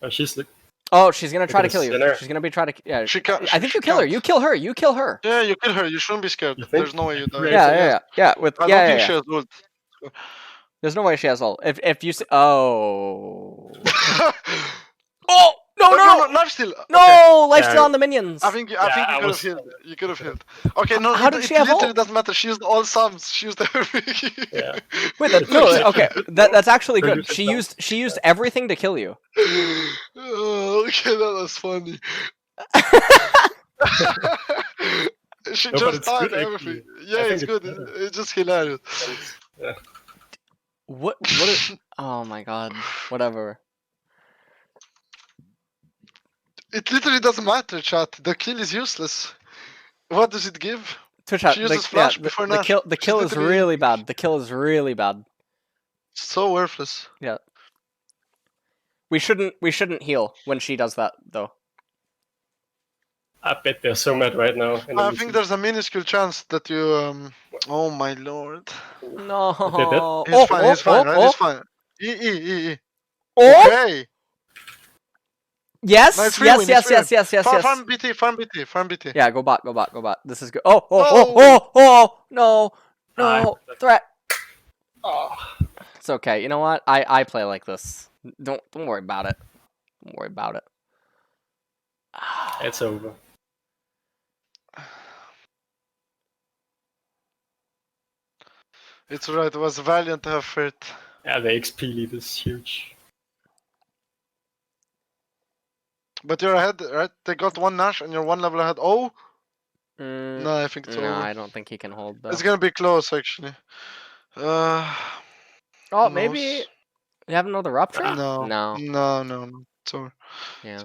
[SPEAKER 3] Oh, she's like,
[SPEAKER 1] Oh, she's gonna try to
[SPEAKER 3] at
[SPEAKER 1] kill
[SPEAKER 3] the
[SPEAKER 1] you.
[SPEAKER 3] center.
[SPEAKER 1] She's gonna be trying to. Yeah.
[SPEAKER 2] She can't.
[SPEAKER 1] I think you kill her. You kill her. You kill her.
[SPEAKER 2] Yeah, you kill her. You shouldn't be scared.
[SPEAKER 3] You think?
[SPEAKER 2] There's no way you die.
[SPEAKER 3] Yeah,
[SPEAKER 1] Yeah, yeah, yeah. Yeah. With
[SPEAKER 2] I
[SPEAKER 1] yeah,
[SPEAKER 2] don't
[SPEAKER 1] yeah,
[SPEAKER 2] think
[SPEAKER 1] yeah.
[SPEAKER 2] she has ult.
[SPEAKER 1] There's no way she has ult. If you see, oh. Oh no no no
[SPEAKER 2] life steal.
[SPEAKER 1] no!
[SPEAKER 2] Okay.
[SPEAKER 1] Life
[SPEAKER 3] Yeah.
[SPEAKER 1] steal on the minions.
[SPEAKER 2] I think you
[SPEAKER 3] I
[SPEAKER 2] could have
[SPEAKER 3] was-
[SPEAKER 2] healed. You could have healed. Okay, no,
[SPEAKER 1] How
[SPEAKER 2] it,
[SPEAKER 1] did
[SPEAKER 2] it
[SPEAKER 1] she have
[SPEAKER 2] literally
[SPEAKER 1] ult?
[SPEAKER 2] doesn't matter. She used all sums. She used everything.
[SPEAKER 3] yeah.
[SPEAKER 1] Wait, no.
[SPEAKER 3] actually
[SPEAKER 1] Okay,
[SPEAKER 3] good,
[SPEAKER 1] that's actually
[SPEAKER 3] Very
[SPEAKER 1] good.
[SPEAKER 3] good
[SPEAKER 1] She used everything to kill you.
[SPEAKER 2] Oh, okay, that was funny. She
[SPEAKER 3] No, but
[SPEAKER 2] just
[SPEAKER 3] it's
[SPEAKER 2] died
[SPEAKER 3] good,
[SPEAKER 2] everything.
[SPEAKER 3] actually.
[SPEAKER 2] Yeah,
[SPEAKER 3] I think
[SPEAKER 2] it's
[SPEAKER 3] it's
[SPEAKER 2] good.
[SPEAKER 3] better.
[SPEAKER 2] It's just hilarious.
[SPEAKER 3] Yeah.
[SPEAKER 1] What? What? Oh my god. Whatever.
[SPEAKER 2] It literally doesn't matter, chat. The kill is useless. What does it give?
[SPEAKER 1] Twitch
[SPEAKER 2] She uses flash before
[SPEAKER 1] the
[SPEAKER 2] Nash.
[SPEAKER 1] kill. The
[SPEAKER 2] She's
[SPEAKER 1] kill is
[SPEAKER 2] literally-
[SPEAKER 1] really bad. The kill is really bad.
[SPEAKER 2] So worthless.
[SPEAKER 1] Yeah. We shouldn't heal when she does that though.
[SPEAKER 3] I bet they're so mad right now. And
[SPEAKER 2] I
[SPEAKER 3] then
[SPEAKER 2] think there's a minuscule chance that you Oh my lord.
[SPEAKER 1] No.
[SPEAKER 3] They're dead.
[SPEAKER 2] He's fine. He's fine, right? He's fine. E.
[SPEAKER 1] Oh.
[SPEAKER 2] Okay.
[SPEAKER 1] Yes.
[SPEAKER 2] Nice free
[SPEAKER 1] Yes.
[SPEAKER 2] win,
[SPEAKER 1] Yes.
[SPEAKER 2] it's free
[SPEAKER 1] Yes. Yes. Yes.
[SPEAKER 2] Farm,
[SPEAKER 1] Yes.
[SPEAKER 2] farm BT.
[SPEAKER 1] Yeah. Go bot. Go bot. Go bot. This is good. Oh. No. No. Threat.
[SPEAKER 3] Oh,
[SPEAKER 1] It's okay. You know what? I play like this. Don't worry about it. Don't worry about it.
[SPEAKER 3] it's over.
[SPEAKER 2] It's alright. It was valiant effort.
[SPEAKER 3] Yeah, the XP lead is huge.
[SPEAKER 2] But you're ahead, right? They got one Nash and you're one level ahead. Oh?
[SPEAKER 1] Mm,
[SPEAKER 2] No, I think it's
[SPEAKER 1] no,
[SPEAKER 2] over.
[SPEAKER 1] I don't think he can hold though.
[SPEAKER 2] It's gonna be close, actually.
[SPEAKER 1] Oh,
[SPEAKER 2] who
[SPEAKER 1] maybe
[SPEAKER 2] knows?
[SPEAKER 1] you have another rupture.
[SPEAKER 2] No.
[SPEAKER 1] No.
[SPEAKER 2] No. It's over.
[SPEAKER 1] Yeah.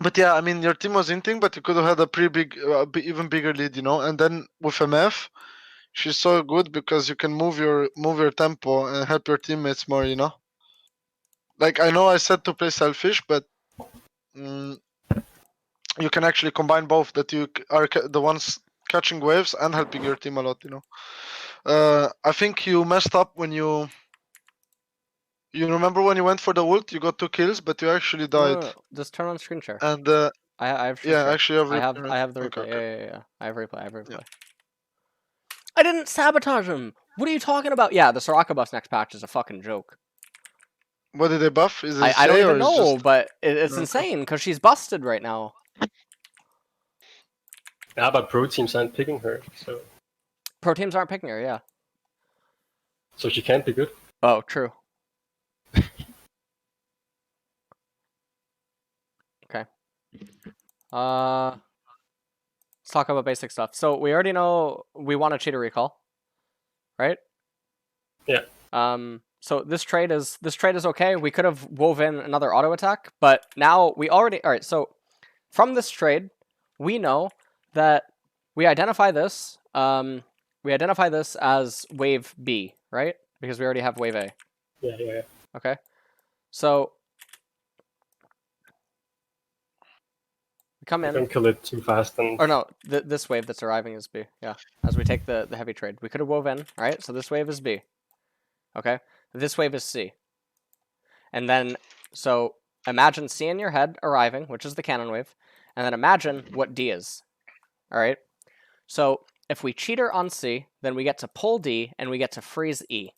[SPEAKER 2] But yeah, I mean, your team was inting, but you could have had a pretty big, even bigger lead, you know. And then with MF, she's so good because you can move your tempo and help your teammates more, you know. Like I know I said to play selfish, but you can actually combine both. That you are the ones catching waves and helping your team a lot, you know. I think you messed up when you. You remember when you went for the ult, you got 2 kills, but you actually died.
[SPEAKER 1] No, just turn on screen share.
[SPEAKER 2] And
[SPEAKER 1] I have.
[SPEAKER 2] yeah,
[SPEAKER 1] share.
[SPEAKER 2] actually,
[SPEAKER 1] I have.
[SPEAKER 2] replay,
[SPEAKER 1] I have the
[SPEAKER 2] right?
[SPEAKER 1] replay.
[SPEAKER 2] Okay.
[SPEAKER 1] Yeah. I have replay. I didn't sabotage him. What are you talking about? Yeah, the Soraka buff next patch is a fucking joke.
[SPEAKER 2] What did they buff? Is it
[SPEAKER 1] I don't
[SPEAKER 2] CA
[SPEAKER 1] even
[SPEAKER 2] or is
[SPEAKER 1] know,
[SPEAKER 2] just...
[SPEAKER 1] but it's
[SPEAKER 2] Okay.
[SPEAKER 1] insane because she's busted right now.
[SPEAKER 3] Yeah, but pro teams aren't picking her,
[SPEAKER 1] Pro teams aren't picking her. Yeah.
[SPEAKER 3] so she can't be good.
[SPEAKER 1] Oh, true. Okay. Let's talk about basic stuff. So we already know we want to cheat a recall, right?
[SPEAKER 3] Yeah.
[SPEAKER 1] So this trade is okay. We could have woven another auto attack, but now we already all right. So from this trade, we know that we identify this. We identify this as wave B, right? Because we already have wave A.
[SPEAKER 3] Yeah.
[SPEAKER 1] Okay. So we come in.
[SPEAKER 3] Don't kill it too fast and
[SPEAKER 1] Or no, this wave that's arriving is B. Yeah, as we take the heavy trade. We could have woven, right? So this wave is B. Okay? This wave is C. And then, so imagine C in your head arriving, which is the cannon wave, and then imagine what D is. Alright? So if we cheater on C, then we get to pull D, and we get to freeze E.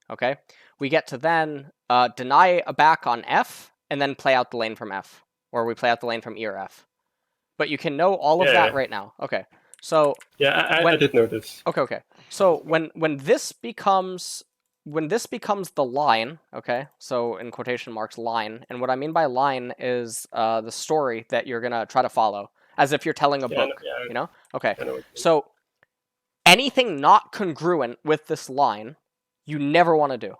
[SPEAKER 1] Okay? We get to then deny a back on F, and then play out the lane from F. Or we play out the lane from E or F. But you can know all of that right now. Okay. So
[SPEAKER 3] yeah, I did know this.
[SPEAKER 1] okay. So when this becomes the line, okay? So in quotation marks line, and what I mean by line is the story that you're gonna try to follow, as if you're telling a book. You know? Okay. So anything not congruent with this line, you never want to do.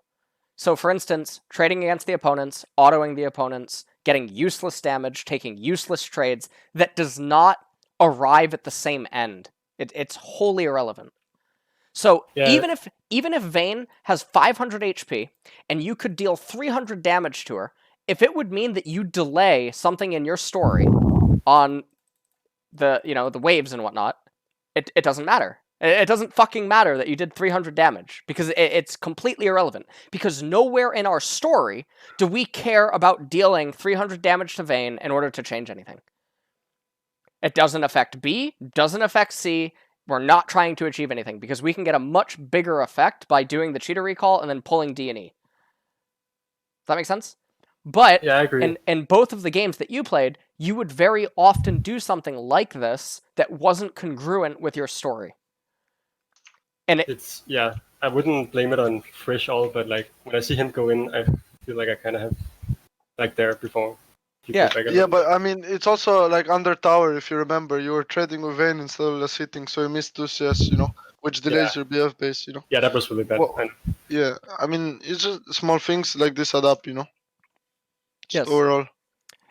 [SPEAKER 1] So for instance, trading against the opponents, autoing the opponents, getting useless damage, taking useless trades that does not arrive at the same end. It's wholly irrelevant. So even if Vayne has 500 HP and you could deal 300 damage to her, if it would mean that you delay something in your story on the the waves and whatnot, it doesn't matter. It doesn't fucking matter that you did 300 damage because it's completely irrelevant. Because nowhere in our story do we care about dealing 300 damage to Vayne in order to change anything. It doesn't affect B, doesn't affect C. We're not trying to achieve anything because we can get a much bigger effect by doing the cheater recall and then pulling D and E. Does that make sense? But
[SPEAKER 3] yeah, I agree.
[SPEAKER 1] In both of the games that you played, you would very often do something like this that wasn't congruent with your story. And
[SPEAKER 3] it's I wouldn't blame it on Frisch all, but like when I see him go in, I feel like I kind of have like there before.
[SPEAKER 2] Yeah, but I mean, it's also like under tower. If you remember, you were trading with Vayne instead of just hitting, so you missed 2 CS, which delays your BF base,
[SPEAKER 3] Yeah, that was really bad.
[SPEAKER 2] Well, yeah, I mean, it's just small things like this add up, Just
[SPEAKER 1] yes.
[SPEAKER 2] Overall.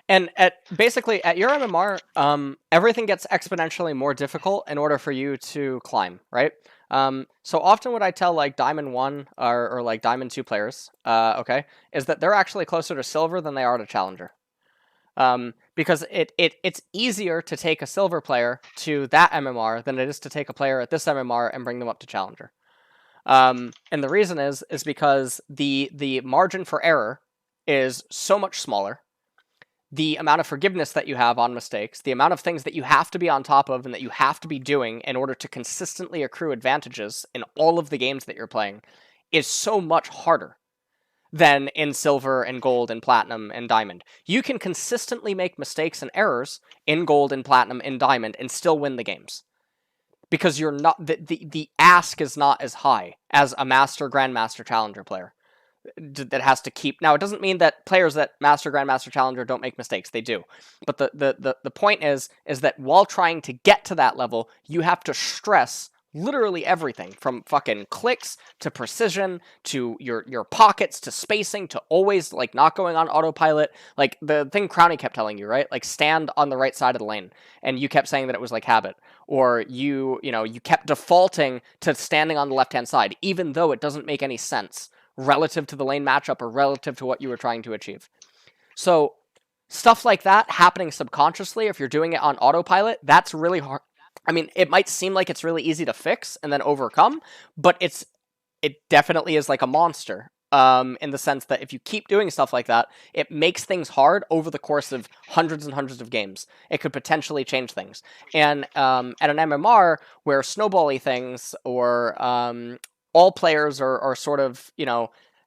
[SPEAKER 1] And basically at your MMR, everything gets exponentially more difficult in order for you to climb, right? So often what I tell like Diamond 1 or like Diamond 2 players, okay, is that they're actually closer to Silver than they are to Challenger. Because it's easier to take a Silver player to that MMR than it is to take a player at this MMR and bring them up to Challenger. And the reason is because the margin for error is so much smaller. The amount of forgiveness that you have on mistakes, the amount of things that you have to be on top of and that you have to be doing in order to consistently accrue advantages in all of the games that you're playing is so much harder than in Silver and Gold and Platinum and Diamond. You can consistently make mistakes and errors in Gold and Platinum and Diamond and still win the games. Because you're not the ask is not as high as a Master, Grandmaster, Challenger player that has to keep. Now, it doesn't mean that players that Master, Grandmaster, Challenger don't make mistakes. They do. But the point is that while trying to get to that level, you have to stress literally everything from fucking clicks to precision to your pockets to spacing to always like not going on autopilot. Like the thing Crowny kept telling you, right? Like stand on the right side of the lane, and you kept saying that it was like habit, or you kept defaulting to standing on the left hand side, even though it doesn't make any sense relative to the lane matchup or relative to what you were trying to achieve. So stuff like that happening subconsciously, if you're doing it on autopilot, that's really hard. I mean, it might seem like it's really easy to fix and then overcome, but it definitely is like a monster. In the sense that if you keep doing stuff like that, it makes things hard over the course of hundreds and hundreds of games. It could potentially change things. And at an MMR where snowbally things or all players are sort of,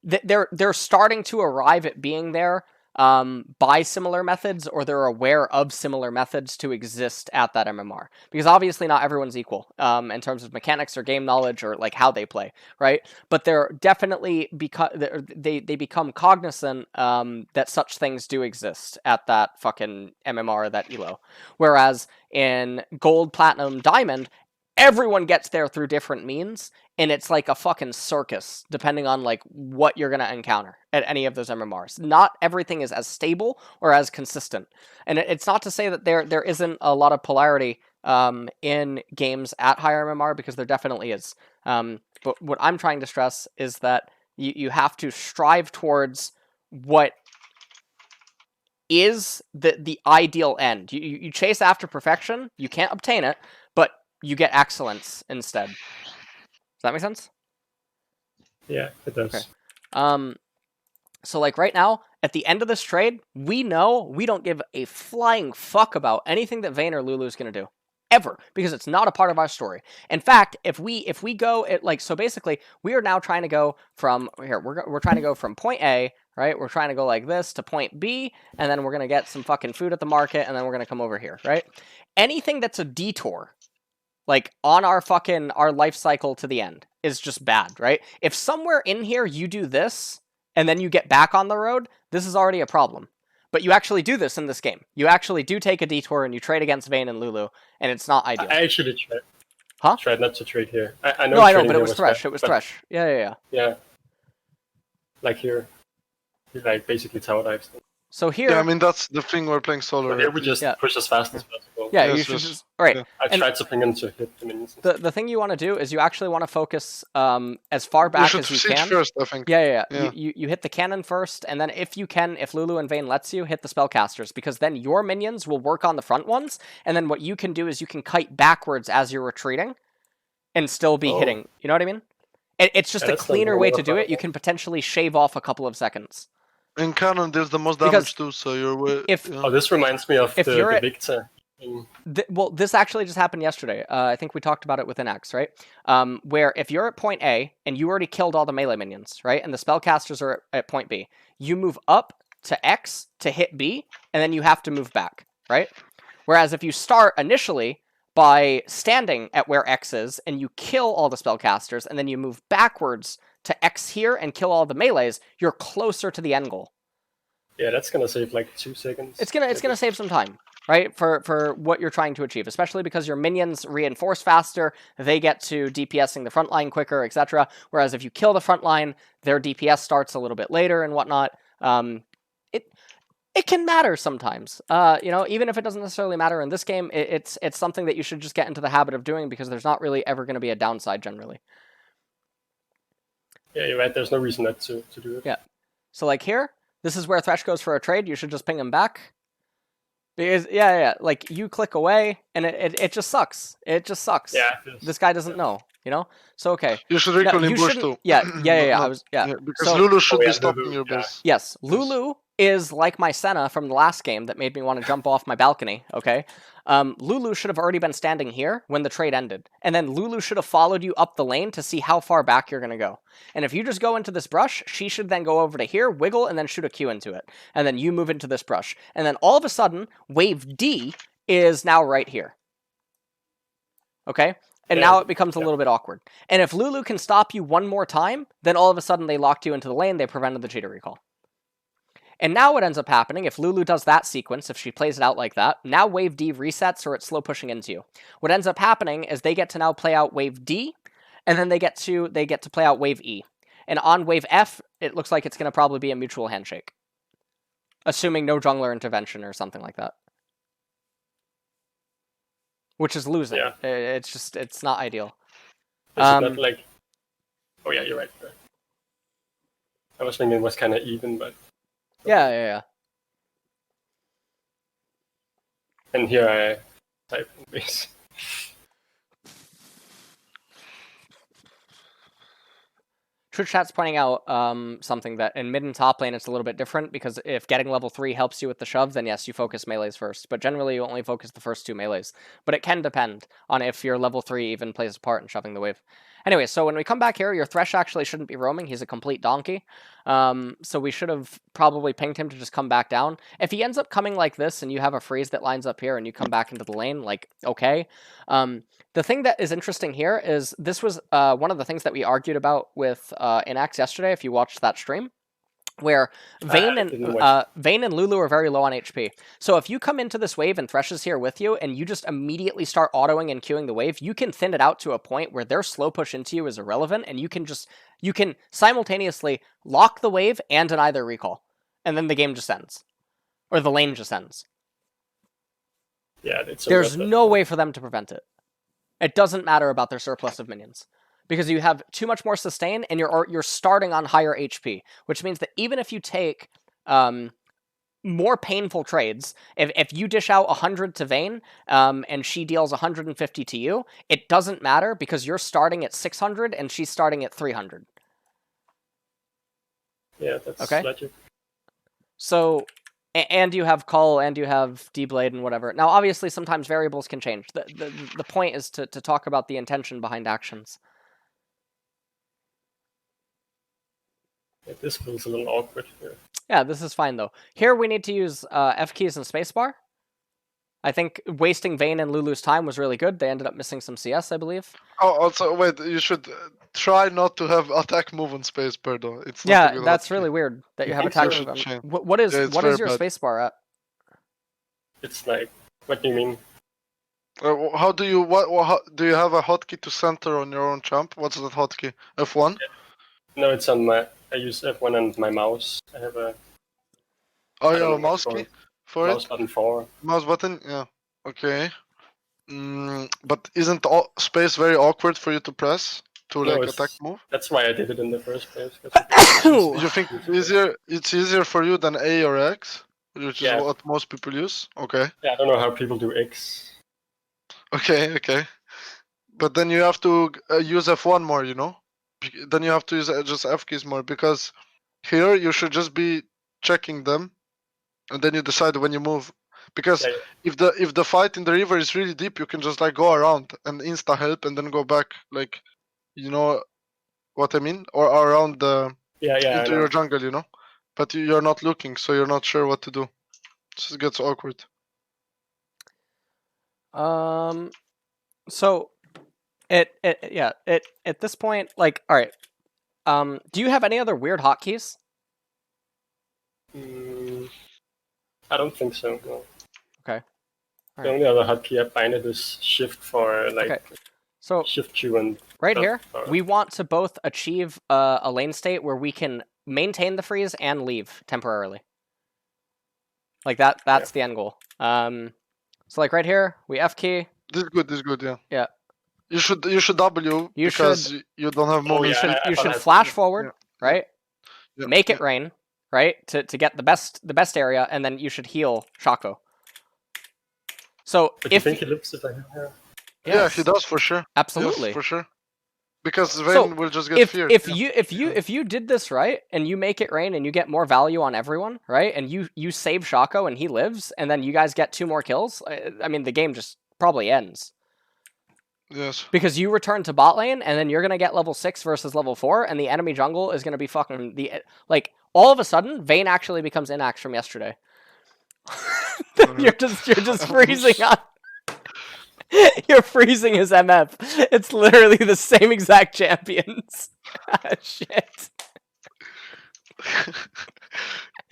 [SPEAKER 1] they're starting to arrive at being there by similar methods, or they're aware of similar methods to exist at that MMR. Because obviously not everyone's equal in terms of mechanics or game knowledge or like how they play, right? But they're definitely they become cognizant that such things do exist at that fucking MMR, that ELO. Whereas in Gold, Platinum, Diamond, everyone gets there through different means, and it's like a fucking circus, depending on like what you're gonna encounter at any of those MMRs. Not everything is as stable or as consistent, and it's not to say that there isn't a lot of polarity in games at higher MMR, because there definitely is. But what I'm trying to stress is that you have to strive towards what is the ideal end. You chase after perfection, you can't obtain it, but you get excellence instead. Does that make sense?
[SPEAKER 3] Yeah, it does.
[SPEAKER 1] Okay. So like right now, at the end of this trade, we know we don't give a flying fuck about anything that Vayne or Lulu is going to do. Ever. Because it's not a part of our story. In fact, if we go at like, so basically, we are now trying to go from, here, we're trying to go from point A, right? We're trying to go like this to point B, and then we're going to get some fucking food at the market, and then we're going to come over here, right? Anything that's a detour, like on our life cycle to the end, is just bad, right? If somewhere in here you do this and then you get back on the road, this is already a problem. But you actually do this in this game. You actually do take a detour and you trade against Vayne and Lulu, and it's not ideal.
[SPEAKER 3] I actually tried.
[SPEAKER 1] Huh?
[SPEAKER 3] Tried not to trade here. I know.
[SPEAKER 1] No, I know, but it was Thresh. It was Thresh. Yeah.
[SPEAKER 3] Yeah. Like here, he like basically tower dives.
[SPEAKER 1] So here,
[SPEAKER 2] Yeah, I mean that's the thing we're playing solo.
[SPEAKER 3] But
[SPEAKER 2] Right?
[SPEAKER 3] here we just push as fast as possible.
[SPEAKER 1] yeah,
[SPEAKER 2] Yes,
[SPEAKER 1] you should
[SPEAKER 2] yes.
[SPEAKER 1] just right.
[SPEAKER 2] Yeah.
[SPEAKER 3] I tried to ping him to hit the minions.
[SPEAKER 1] The thing you want to do is you actually want to focus as far
[SPEAKER 2] You
[SPEAKER 1] back
[SPEAKER 2] should
[SPEAKER 1] as you
[SPEAKER 2] siege
[SPEAKER 1] can.
[SPEAKER 2] first, I think.
[SPEAKER 1] Yeah.
[SPEAKER 2] Yeah.
[SPEAKER 1] You hit the cannon first, and then if you can, if Lulu and Vayne lets you, hit the spellcasters, because then your minions will work on the front ones, and then what you can do is you can kite backwards as you're retreating, and still be hitting. You know what I mean? It's just a cleaner way to do it. You can potentially shave off a couple of seconds.
[SPEAKER 2] In canon, there's the most damage too, so you're.
[SPEAKER 3] Oh, this reminds me of the Victor.
[SPEAKER 1] Well, this actually just happened yesterday. I think we talked about it within X, right? Where if you're at point A and you already killed all the melee minions, right, and the spellcasters are at point B, you move up to X to hit B, and then you have to move back, right? Whereas if you start initially by standing at where X is and you kill all the spellcasters, and then you move backwards to X here and kill all the melees, you're closer to the end goal.
[SPEAKER 3] Yeah, that's gonna save like 2 seconds.
[SPEAKER 1] It's gonna save some time, right? For what you're trying to achieve, especially because your minions reinforce faster, they get to DPSing the front line quicker, etc. Whereas if you kill the front line, their DPS starts a little bit later and whatnot. It can matter sometimes. Even if it doesn't necessarily matter in this game, it's something that you should just get into the habit of doing, because there's not really ever going to be a downside generally.
[SPEAKER 3] Yeah, you're right. There's no reason not to do it.
[SPEAKER 1] Yeah. So like here, this is where Thresh goes for a trade. You should just ping him back. Because, like, you click away, and it just sucks. It just sucks.
[SPEAKER 3] Yeah.
[SPEAKER 1] This guy doesn't know, So, okay.
[SPEAKER 2] You should recall him bush too.
[SPEAKER 1] Yeah.
[SPEAKER 2] Because Lulu should be stopping your base.
[SPEAKER 1] Yes, Lulu is like my Senna from the last game that made me want to jump off my balcony, okay? Lulu should have already been standing here when the trade ended. And then Lulu should have followed you up the lane to see how far back you're going to go. And if you just go into this brush, she should then go over to here, wiggle, and then shoot a Q into it. And then you move into this brush. And then all of a sudden, wave D is now right here. Okay? And now it becomes a little bit awkward. And if Lulu can stop you one more time, then all of a sudden they locked you into the lane, they prevented the cheater recall. And now what ends up happening, if Lulu does that sequence, if she plays it out like that, now wave D resets or it's slow pushing into you. What ends up happening is they get to now play out wave D, and then they get to play out wave E. And on wave F, it looks like it's going to probably be a mutual handshake. Assuming no jungler intervention or something like that. Which is losing. Yeah. It's not ideal.
[SPEAKER 3] Not like... Oh yeah, you're right. I was thinking it was kind of even, but...
[SPEAKER 1] Yeah.
[SPEAKER 3] And here I type in base.
[SPEAKER 1] True Chat's pointing out something that in mid and top lane it's a little bit different, because if getting level 3 helps you with the shove, then yes, you focus melees first. But generally you only focus the first 2 melees. But it can depend on if your level 3 even plays a part in shoving the wave. Anyway, so when we come back here, your Thresh actually shouldn't be roaming. He's a complete donkey. So we should have probably pinged him to just come back down. If he ends up coming like this and you have a freeze that lines up here and you come back into the lane, like, okay. The thing that is interesting here is this was one of the things that we argued about with Inax yesterday, if you watched that stream, where Vayne and Lulu are very low on HP. So if you come into this wave and Thresh is here with you, and you just immediately start autoing and queuing the wave, you can thin it out to a point where their slow push into you is irrelevant, and you can simultaneously lock the wave and deny their recall. And then the game just ends. Or the lane just ends.
[SPEAKER 3] Yeah,
[SPEAKER 1] there's no way for them to prevent it. It doesn't matter about their surplus of minions, because you have too much more sustain and you're starting on higher HP, which means that even if you take more painful trades, if you dish out 100 to Vayne and she deals 150 to you, it doesn't matter, because you're starting at 600 and she's starting at 300.
[SPEAKER 3] Yeah, that's
[SPEAKER 1] okay.
[SPEAKER 3] Logic.
[SPEAKER 1] So, and you have Cull, and you have D-Blade, and whatever. Now, obviously, sometimes variables can change. The point is to talk about the intention behind actions.
[SPEAKER 3] Yeah, this feels a little awkward here.
[SPEAKER 1] Yeah, this is fine, though. Here, we need to use F keys and spacebar. I think wasting Vayne and Lulu's time was really good. They ended up missing some CS, I believe.
[SPEAKER 2] Oh, also, wait, you should try not to have attack move on spacebar, though. It's not
[SPEAKER 1] yeah, that's really weird that you have attack move on. What is your spacebar at?
[SPEAKER 3] It's like, what do you mean?
[SPEAKER 2] How do you do you have a hotkey to center on your own champ? What's that hotkey? F1?
[SPEAKER 3] No, it's on my. I use F1 and my mouse. I have a.
[SPEAKER 2] Oh,
[SPEAKER 3] I don't
[SPEAKER 2] yeah,
[SPEAKER 3] know
[SPEAKER 2] mouse
[SPEAKER 3] what's
[SPEAKER 2] key
[SPEAKER 3] called.
[SPEAKER 2] for
[SPEAKER 3] Mouse
[SPEAKER 2] it?
[SPEAKER 3] button 4.
[SPEAKER 2] Mouse button? Yeah. Okay. But isn't all space very awkward for you to press to
[SPEAKER 3] No,
[SPEAKER 2] like attack move?
[SPEAKER 3] that's why I did it in the first place. 'Cause I think
[SPEAKER 2] You think it's easier for you than A or X, which is
[SPEAKER 3] Yeah.
[SPEAKER 2] what most people use? Okay.
[SPEAKER 3] Yeah, I don't know how people do X.
[SPEAKER 2] Okay. But then you have to use F1 more, you know? Then you have to use just F keys more because here you should just be checking them and then you decide when you move. Because
[SPEAKER 3] Yeah,
[SPEAKER 2] if the fight in the river is really deep, you can just like go around and insta help and then go back, like, you know what I mean, or around the
[SPEAKER 3] yeah, I
[SPEAKER 2] into
[SPEAKER 3] know.
[SPEAKER 2] your jungle, you know. But you're not looking, so you're not sure what to do. It just gets awkward.
[SPEAKER 1] So at this point, like, all right. Do you have any other weird hotkeys?
[SPEAKER 3] I don't think so. No.
[SPEAKER 1] Okay.
[SPEAKER 3] The only other hotkey I find it is shift for like
[SPEAKER 1] So
[SPEAKER 3] shift Q and
[SPEAKER 1] right
[SPEAKER 3] stuff,
[SPEAKER 1] here,
[SPEAKER 3] or...
[SPEAKER 1] we want to both achieve a lane state where we can maintain the freeze and leave temporarily. Like that's the end goal. So like right here, we F key.
[SPEAKER 2] This is good, yeah.
[SPEAKER 1] Yeah.
[SPEAKER 2] You should W because you don't have movement.
[SPEAKER 1] You should flash forward, right?
[SPEAKER 2] Yeah.
[SPEAKER 1] Make it rain, right? To get the best area, and then you should heal Shaco. So
[SPEAKER 3] But if you think he lives if I hit her?
[SPEAKER 2] Yeah, he does for sure.
[SPEAKER 1] Absolutely.
[SPEAKER 2] Yes, for sure. Because Vayne will just get feared.
[SPEAKER 1] If you did this right and you make it rain and you get more value on everyone, right? And you save Shaco and he lives, and then you guys get 2 more kills. I mean, the game just probably ends.
[SPEAKER 2] Yes.
[SPEAKER 1] Because you return to bot lane and then you're gonna get level 6 versus level 4, and the enemy jungle is gonna be fucking like all of a sudden Vayne actually becomes Inax from yesterday. you're just freezing on. You're freezing his MF. It's literally the same exact champions. Shit.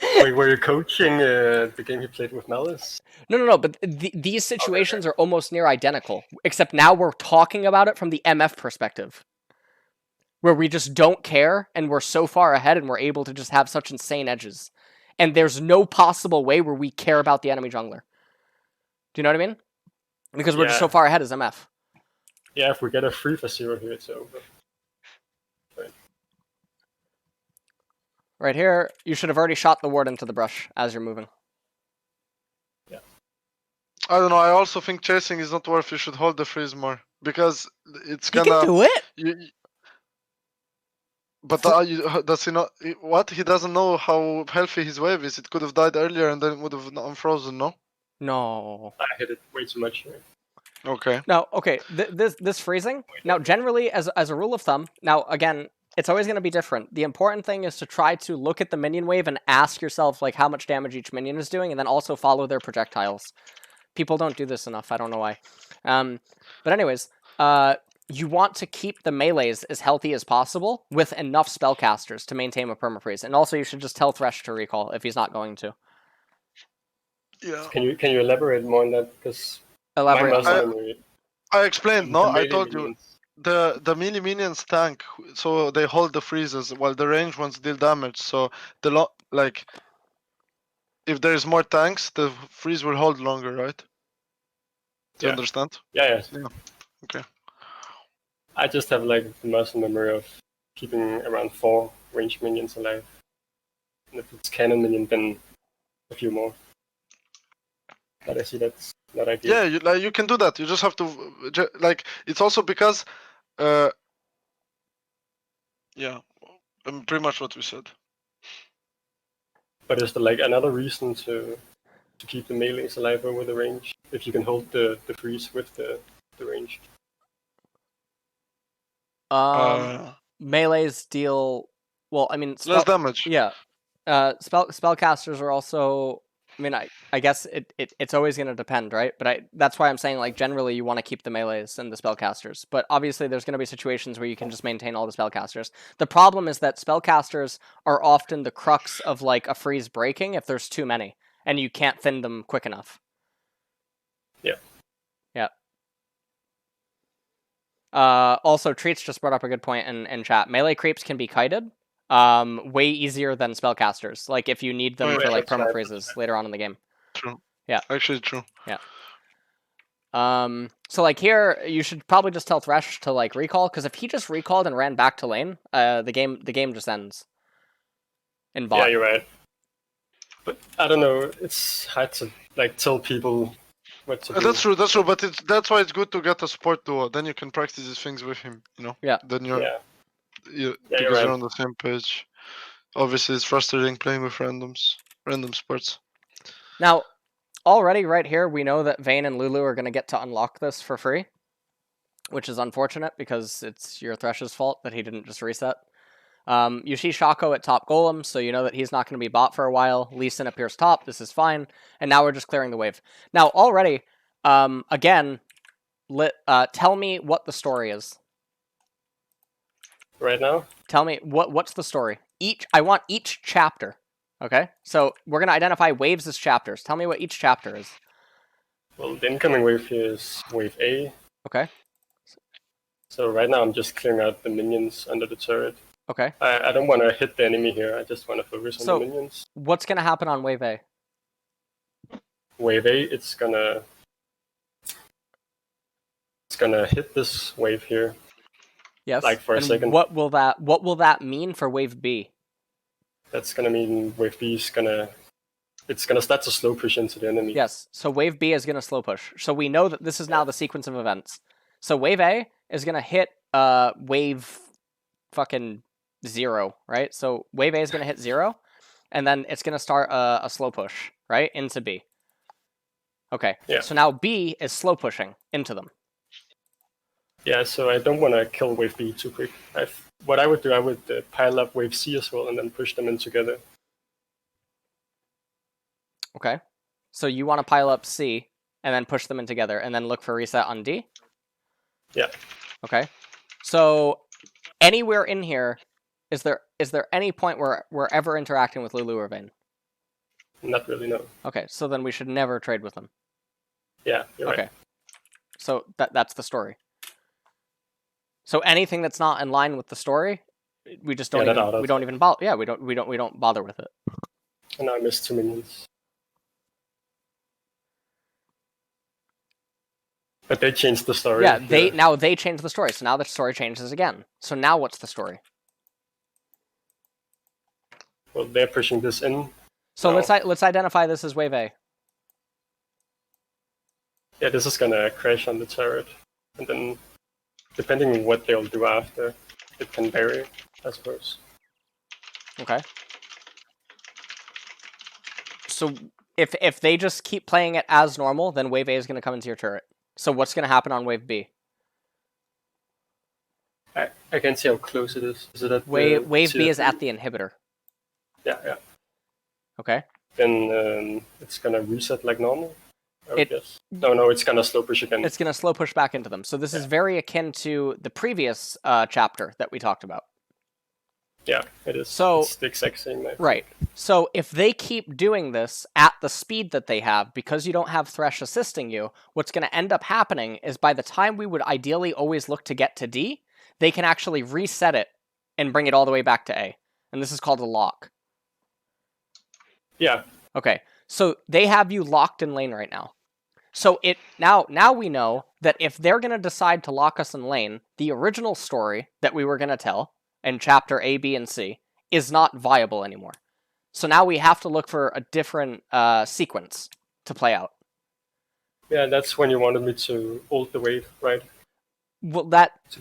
[SPEAKER 3] Wait, were you coaching the game he played with Malice?
[SPEAKER 1] No. But these situations are almost near identical, except now we're talking about it from the MF perspective, where we just don't care and we're so far ahead and we're able to just have such insane edges, and there's no possible way where we care about the enemy jungler. Do you know what I mean? Because we're just so far ahead as MF.
[SPEAKER 3] Yeah, if we get a 3 for 0 here, it's over.
[SPEAKER 1] Right here, you should have already shot the ward into the brush as you're moving.
[SPEAKER 3] Yeah.
[SPEAKER 2] I don't know. I also think chasing is not worth. You should hold the freeze more because it's gonna.
[SPEAKER 1] You can do it.
[SPEAKER 2] But does he not? What? He doesn't know how healthy his wave is. It could have died earlier and then it would have unfrozen. No.
[SPEAKER 1] No.
[SPEAKER 3] I hit it way too much here.
[SPEAKER 2] Okay.
[SPEAKER 1] Now, okay, this freezing. Now, generally, as a rule of thumb. Now, again, it's always going to be different. The important thing is to try to look at the minion wave and ask yourself like how much damage each minion is doing, and then also follow their projectiles. People don't do this enough. I don't know why. But anyways, you want to keep the melees as healthy as possible with enough spellcasters to maintain a permafreeze, and also you should just tell Thresh to recall if he's not going to.
[SPEAKER 2] Yeah.
[SPEAKER 3] Can you elaborate more on that? Because
[SPEAKER 1] elaborate.
[SPEAKER 2] I explained. No, I told you. The melee minions tank, so they hold the freezes while the range ones deal damage. So like, if there is more tanks, the freeze will hold longer, right? Do you understand?
[SPEAKER 3] Yeah.
[SPEAKER 2] Okay.
[SPEAKER 3] I just have like the muscle memory of keeping around 4 ranged minions alive. And if it's cannon minion, then a few more. But I see that's not ideal.
[SPEAKER 2] Yeah, you can do that. You just have to like. It's also because, yeah, pretty much what we said.
[SPEAKER 3] But is there like another reason to keep the melees alive over the range? If you can hold the freeze with the range.
[SPEAKER 1] Melees deal well. I mean,
[SPEAKER 2] less damage.
[SPEAKER 1] Yeah. Spellcasters are also. I mean, I guess it's always going to depend, right? But that's why I'm saying, like, generally you want to keep the melees and the spellcasters. But obviously there's going to be situations where you can just maintain all the spellcasters. The problem is that spellcasters are often the crux of, like, a freeze breaking if there's too many. And you can't thin them quick enough.
[SPEAKER 3] Yeah.
[SPEAKER 1] Yeah. Also, Treats just brought up a good point in chat. Melee creeps can be kited. way easier than spellcasters. Like if you need them
[SPEAKER 2] Oh,
[SPEAKER 1] for
[SPEAKER 2] yeah,
[SPEAKER 1] like
[SPEAKER 3] that's right.
[SPEAKER 1] permaphrases later on in the game.
[SPEAKER 2] True.
[SPEAKER 1] Yeah.
[SPEAKER 2] Actually, true.
[SPEAKER 1] So like here, you should probably just tell Thresh to like recall, because if he just recalled and ran back to lane, the game just ends. In bot.
[SPEAKER 3] Yeah, you're right. But I don't know. It's hard to like tell people what to do.
[SPEAKER 2] That's true. That's true. But that's why it's good to get a support duo. Then you can practice these things with him. You know.
[SPEAKER 1] Yeah.
[SPEAKER 2] Then you're
[SPEAKER 3] Yeah.
[SPEAKER 2] because
[SPEAKER 3] you're right.
[SPEAKER 2] you're on the same page. Obviously, it's frustrating playing with random sports.
[SPEAKER 1] Now, already right here, we know that Vayne and Lulu are going to get to unlock this for free, which is unfortunate because it's your Thresh's fault that he didn't just reset. You see Shaco at top golem, so you know that he's not going to be bot for a while. Lee Sin appears top, this is fine, and now we're just clearing the wave. Now, already, again, tell me what the story is.
[SPEAKER 3] Right now?
[SPEAKER 1] Tell me, what's the story? I want each chapter, okay? So we're going to identify waves as chapters. Tell me what each chapter is.
[SPEAKER 3] Well, the incoming wave here is wave A.
[SPEAKER 1] Okay.
[SPEAKER 3] So right now I'm just clearing out the minions under the turret.
[SPEAKER 1] Okay.
[SPEAKER 3] I don't want to hit the enemy here. I just want to focus on the minions.
[SPEAKER 1] What's going to happen on wave A?
[SPEAKER 3] Wave A, it's gonna hit this wave here.
[SPEAKER 1] Yes.
[SPEAKER 3] Like for a second.
[SPEAKER 1] What will that mean for wave B?
[SPEAKER 3] That's gonna mean wave B is gonna start to slow push into the enemy.
[SPEAKER 1] Yes. So wave B is gonna slow push. So we know that this is now the sequence of events. So wave A is gonna hit wave fucking 0, right? So wave A is gonna hit 0, and then it's gonna start a slow push, right, into B. Okay.
[SPEAKER 3] Yeah.
[SPEAKER 1] So now B is slow pushing into them.
[SPEAKER 3] Yeah, so I don't want to kill wave B too quick. What I would do, I would pile up wave C as well and then push them in together.
[SPEAKER 1] Okay. So you want to pile up C and then push them in together and then look for reset on D?
[SPEAKER 3] Yeah.
[SPEAKER 1] Okay. So anywhere in here, is there any point where we're ever interacting with Lulu or Vayne?
[SPEAKER 3] Not really, no.
[SPEAKER 1] Okay, so then we should never trade with them.
[SPEAKER 3] Yeah, you're right.
[SPEAKER 1] Okay. So that's the story. So anything that's not in line with the story, we just don't even bother. Yeah, we don't bother with it.
[SPEAKER 3] And now I missed 2 minions. But they changed the story.
[SPEAKER 1] Yeah, they changed the story. So now the story changes again. So now what's the story?
[SPEAKER 3] Well, they're pushing this in.
[SPEAKER 1] So let's identify this as wave A.
[SPEAKER 3] Yeah, this is gonna crash on the turret, and then depending on what they'll do after, it can vary, I suppose.
[SPEAKER 1] Okay. So if they just keep playing it as normal, then wave A is gonna come into your turret. So what's gonna happen on wave B?
[SPEAKER 3] I can't see how close it is. Is it at
[SPEAKER 1] wave B is at the inhibitor.
[SPEAKER 3] Yeah.
[SPEAKER 1] Okay.
[SPEAKER 3] Then it's gonna reset like normal. No, it's gonna slow push again.
[SPEAKER 1] It's gonna slow push back into them. So this is very akin to the previous chapter that we talked about.
[SPEAKER 3] Yeah, it is.
[SPEAKER 1] So
[SPEAKER 3] it's the exact same.
[SPEAKER 1] Right. So if they keep doing this at the speed that they have, because you don't have Thresh assisting you, what's going to end up happening is by the time we would ideally always look to get to D, they can actually reset it and bring it all the way back to A. And this is called a lock.
[SPEAKER 3] Yeah.
[SPEAKER 1] Okay. So they have you locked in lane right now. So now we know that if they're going to decide to lock us in lane, the original story that we were going to tell in chapter A, B, and C is not viable anymore. So now we have to look for a different sequence to play out.
[SPEAKER 3] Yeah, that's when you wanted me to ult the wave, right?
[SPEAKER 1] Well,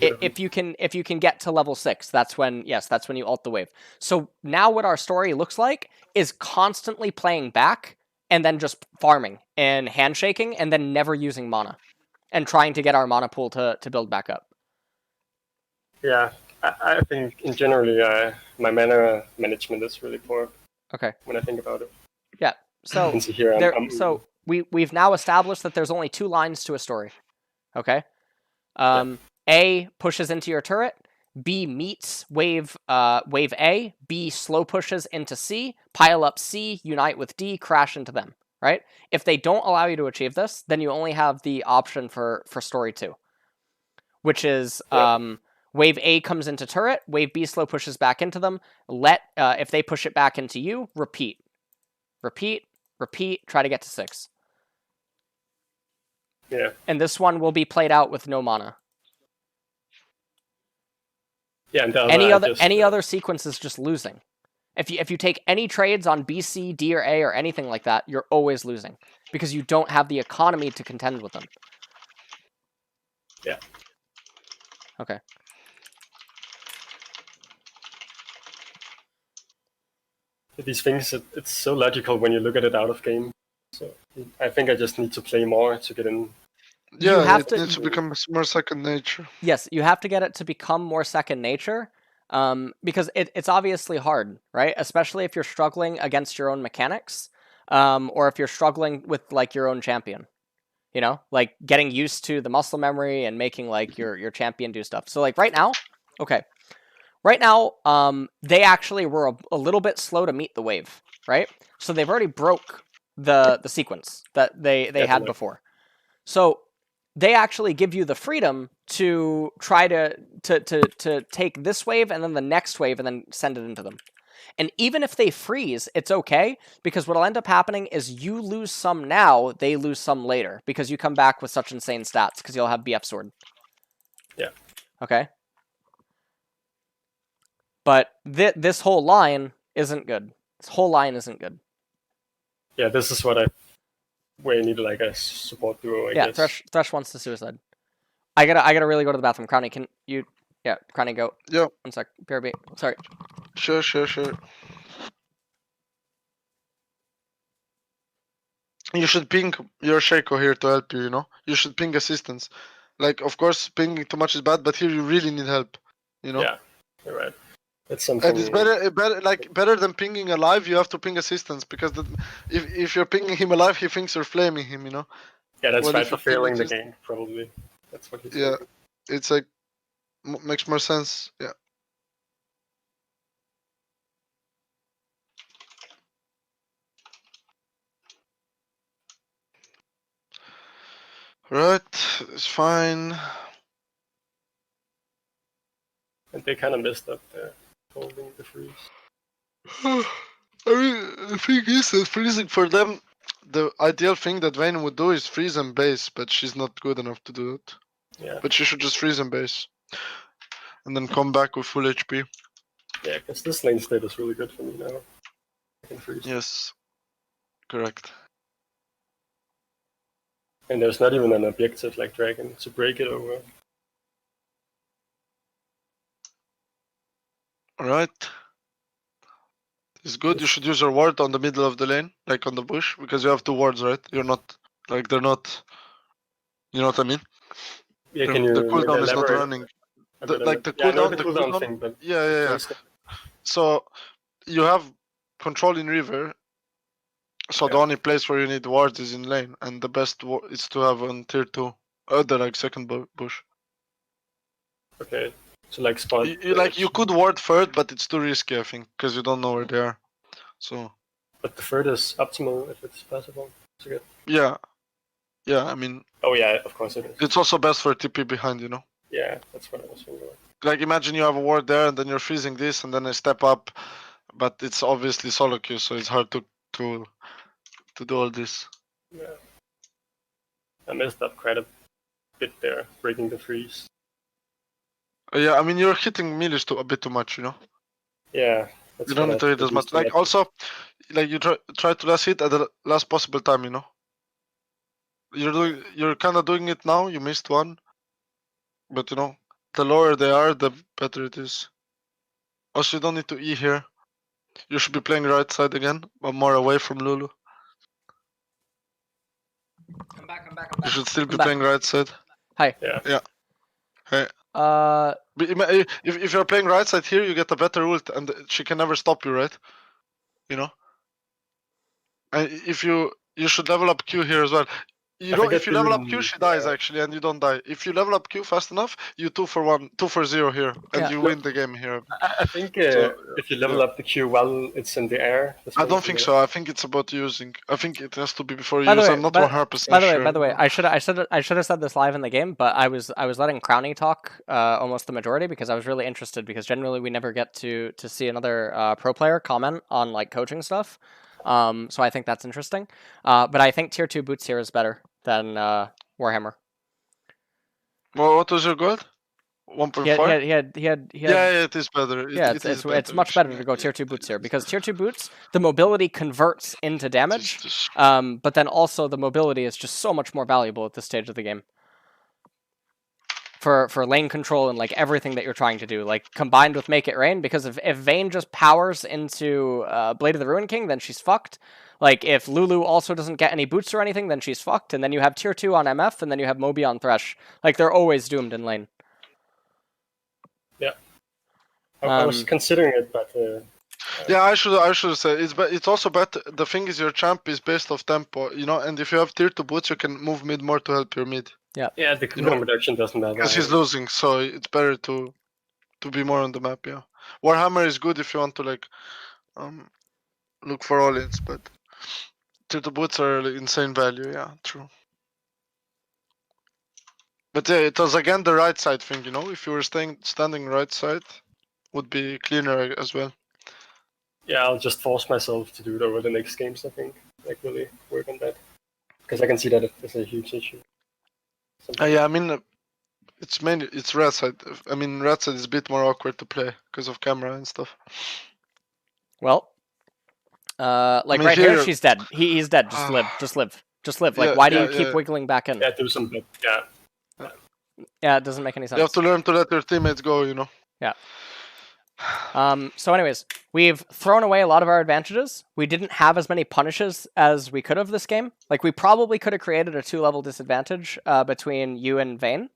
[SPEAKER 1] if you can get to level 6, that's when you ult the wave. So now what our story looks like is constantly playing back and then just farming and handshaking and then never using mana and trying to get our mana pool to build back up.
[SPEAKER 3] Yeah, I think in generally my mana management is really poor.
[SPEAKER 1] Okay.
[SPEAKER 3] When I think about it.
[SPEAKER 1] Yeah. So
[SPEAKER 3] here
[SPEAKER 1] we've now established that there's only 2 lines to a story. Okay. A pushes into your turret. B meets wave A. B slow pushes into C. Pile up C. Unite with D. Crash into them. Right. If they don't allow you to achieve this, then you only have the option for story 2, which is Wave A comes into turret, wave B slow pushes back into them. If they push it back into you, repeat. Repeat, repeat, try to get to 6.
[SPEAKER 3] Yeah.
[SPEAKER 1] And this one will be played out with no mana.
[SPEAKER 3] Yeah, and
[SPEAKER 1] any other sequence is just losing. If you take any trades on B, C, D, or A or anything like that, you're always losing because you don't have the economy to contend with them.
[SPEAKER 3] Yeah.
[SPEAKER 1] Okay.
[SPEAKER 3] These things, it's so logical when you look at it out of game. So I think I just need to play more to get in.
[SPEAKER 2] Yeah, it needs to become more second nature.
[SPEAKER 1] Yes, you have to get it to become more second nature, because it's obviously hard, right? Especially if you're struggling against your own mechanics, or if you're struggling with like your own champion. You know, like getting used to the muscle memory and making like your champion do stuff. So like right now, okay. Right now, they actually were a little bit slow to meet the wave, right? So they've already broke the sequence that they had before. So they actually give you the freedom to try to take this wave and then the next wave and then send it into them. And even if they freeze, it's okay, because what'll end up happening is you lose some now, they lose some later, because you come back with such insane stats, because you'll have BF Sword.
[SPEAKER 3] Yeah.
[SPEAKER 1] Okay? But this whole line isn't good. This whole line isn't good.
[SPEAKER 3] Yeah, this is where you need like a support duo, I guess.
[SPEAKER 1] Thresh wants to suicide. I gotta really go to the bathroom. Crowny, can you... Yeah, Crowny, go.
[SPEAKER 2] Yeah.
[SPEAKER 1] 1 sec. BRB. Sorry.
[SPEAKER 2] Sure. You should ping your Shaco here to help you, you know? You should ping assistance. Like, of course, pinging too much is bad, but here you really need help, you know?
[SPEAKER 3] Yeah, you're right. It's something...
[SPEAKER 2] And it's better than pinging alive, you have to ping assistance, because if you're pinging him alive, he thinks you're flaming him, you know?
[SPEAKER 3] Yeah, that's right for failing the game, probably. That's what he's thinking.
[SPEAKER 2] It's like, makes more sense, yeah. Right, it's fine.
[SPEAKER 3] And they kind of messed up there, holding the freeze.
[SPEAKER 2] I mean, the thing is that freezing for them, the ideal thing that Vayne would do is freeze and base, but she's not good enough to do it.
[SPEAKER 3] Yeah.
[SPEAKER 2] But she should just freeze and base. And then come back with full HP.
[SPEAKER 3] Yeah, because this lane state is really good for me now. I can freeze.
[SPEAKER 2] Yes. Correct.
[SPEAKER 3] And there's not even an objective like Dragon to break it over.
[SPEAKER 2] Alright. It's good. You should use your ward on the middle of the lane, like on the bush, because you have 2 wards, right? You're not, like, they're not, you know what I mean?
[SPEAKER 3] Yeah,
[SPEAKER 2] the
[SPEAKER 3] can you
[SPEAKER 2] cooldown is not running. The cooldown
[SPEAKER 3] thing, but
[SPEAKER 2] yeah. So you have control in river. So the only place where you need wards is in lane, and the best is to have on tier 2, the like second bush.
[SPEAKER 3] Okay, so like spot.
[SPEAKER 2] You could ward third, but it's too risky, I think, because you don't know where they are. So.
[SPEAKER 3] But the third is optimal if it's possible to get.
[SPEAKER 2] Yeah, I mean.
[SPEAKER 3] Oh yeah, of course it is.
[SPEAKER 2] It's also best for TP behind, you know.
[SPEAKER 3] Yeah, that's what I was thinking.
[SPEAKER 2] Like imagine you have a ward there, and then you're freezing this, and then I step up, but it's obviously solo queue, so it's hard to do all this.
[SPEAKER 3] Yeah, I messed up quite a bit there, breaking the freeze.
[SPEAKER 2] Yeah, I mean you're hitting melees a bit too much, you know.
[SPEAKER 3] Yeah.
[SPEAKER 2] You don't need to hit as much. Like also, like you try to last hit at the last possible time, you know. You're kind of doing it now. You missed one, but you know, the lower they are, the better it is. Also, you don't need to E here. You should be playing right side again, but more away from Lulu.
[SPEAKER 1] I'm back.
[SPEAKER 2] You should still be playing right side.
[SPEAKER 1] Hi.
[SPEAKER 3] Yeah.
[SPEAKER 2] Hey. If you're playing right side here, you get a better ult, and she can never stop you, right? You know. And if you should level up Q here as well. You don't. If you level up Q, she dies actually, and you don't die. If you level up Q fast enough, you 2-for-0 here, and you win the game here.
[SPEAKER 3] I think if you level up the Q while it's in the air.
[SPEAKER 2] I don't think so. I think it's about using. I think it has to be before you
[SPEAKER 1] By the
[SPEAKER 2] use.
[SPEAKER 1] way,
[SPEAKER 2] I'm not 100% sure.
[SPEAKER 1] By the way, I should have said this live in the game, but I was letting Crowny talk almost the majority because I was really interested because generally we never get to see another pro player comment on like coaching stuff. So I think that's interesting. But I think tier 2 boots here is better than Warhammer.
[SPEAKER 2] Well, what was your gold? 1.4? Yeah, it is better.
[SPEAKER 1] It's much better to go tier 2 boots here because tier 2 boots, the mobility converts into damage, but then also the mobility is just so much more valuable at this stage of the game. For lane control and like everything that you're trying to do, like combined with Make It Rain, because if Vayne just powers into Blade of the Ruin King, then she's fucked. Like if Lulu also doesn't get any boots or anything, then she's fucked. And then you have tier 2 on MF, and then you have Moby on Thresh. Like they're always doomed in lane.
[SPEAKER 3] Yeah, I was considering it, but
[SPEAKER 2] yeah, I should say it's also better. The thing is, your champ is based off tempo, you know, and if you have tier 2 boots, you can move mid more to help your mid.
[SPEAKER 3] Yeah, the cooldown reduction doesn't matter.
[SPEAKER 2] Because he's losing, so it's better to be more on the map. Yeah, Warhammer is good if you want to like look for all-ins, but tier 2 boots are like, insane value. Yeah, true. But yeah, it was again the right side thing, you know. If you were standing right side, would be cleaner as well.
[SPEAKER 3] Yeah, I'll just force myself to do it over the next games. I think, like really work on that, because I can see that it's a huge issue.
[SPEAKER 2] Yeah, I mean, it's red side. I mean, red side is a bit more awkward to play because of camera and stuff.
[SPEAKER 1] Well, like right here, she's dead. He's dead. Just live. Like, why do you keep wiggling back in?
[SPEAKER 3] Yeah, do some.
[SPEAKER 1] Yeah, it doesn't make any sense.
[SPEAKER 2] You have to learn to let your teammates go, you know.
[SPEAKER 1] Yeah. So anyways, we've thrown away a lot of our advantages. We didn't have as many punishes as we could have this game. Like, we probably could have created a 2-level disadvantage between you and Vayne.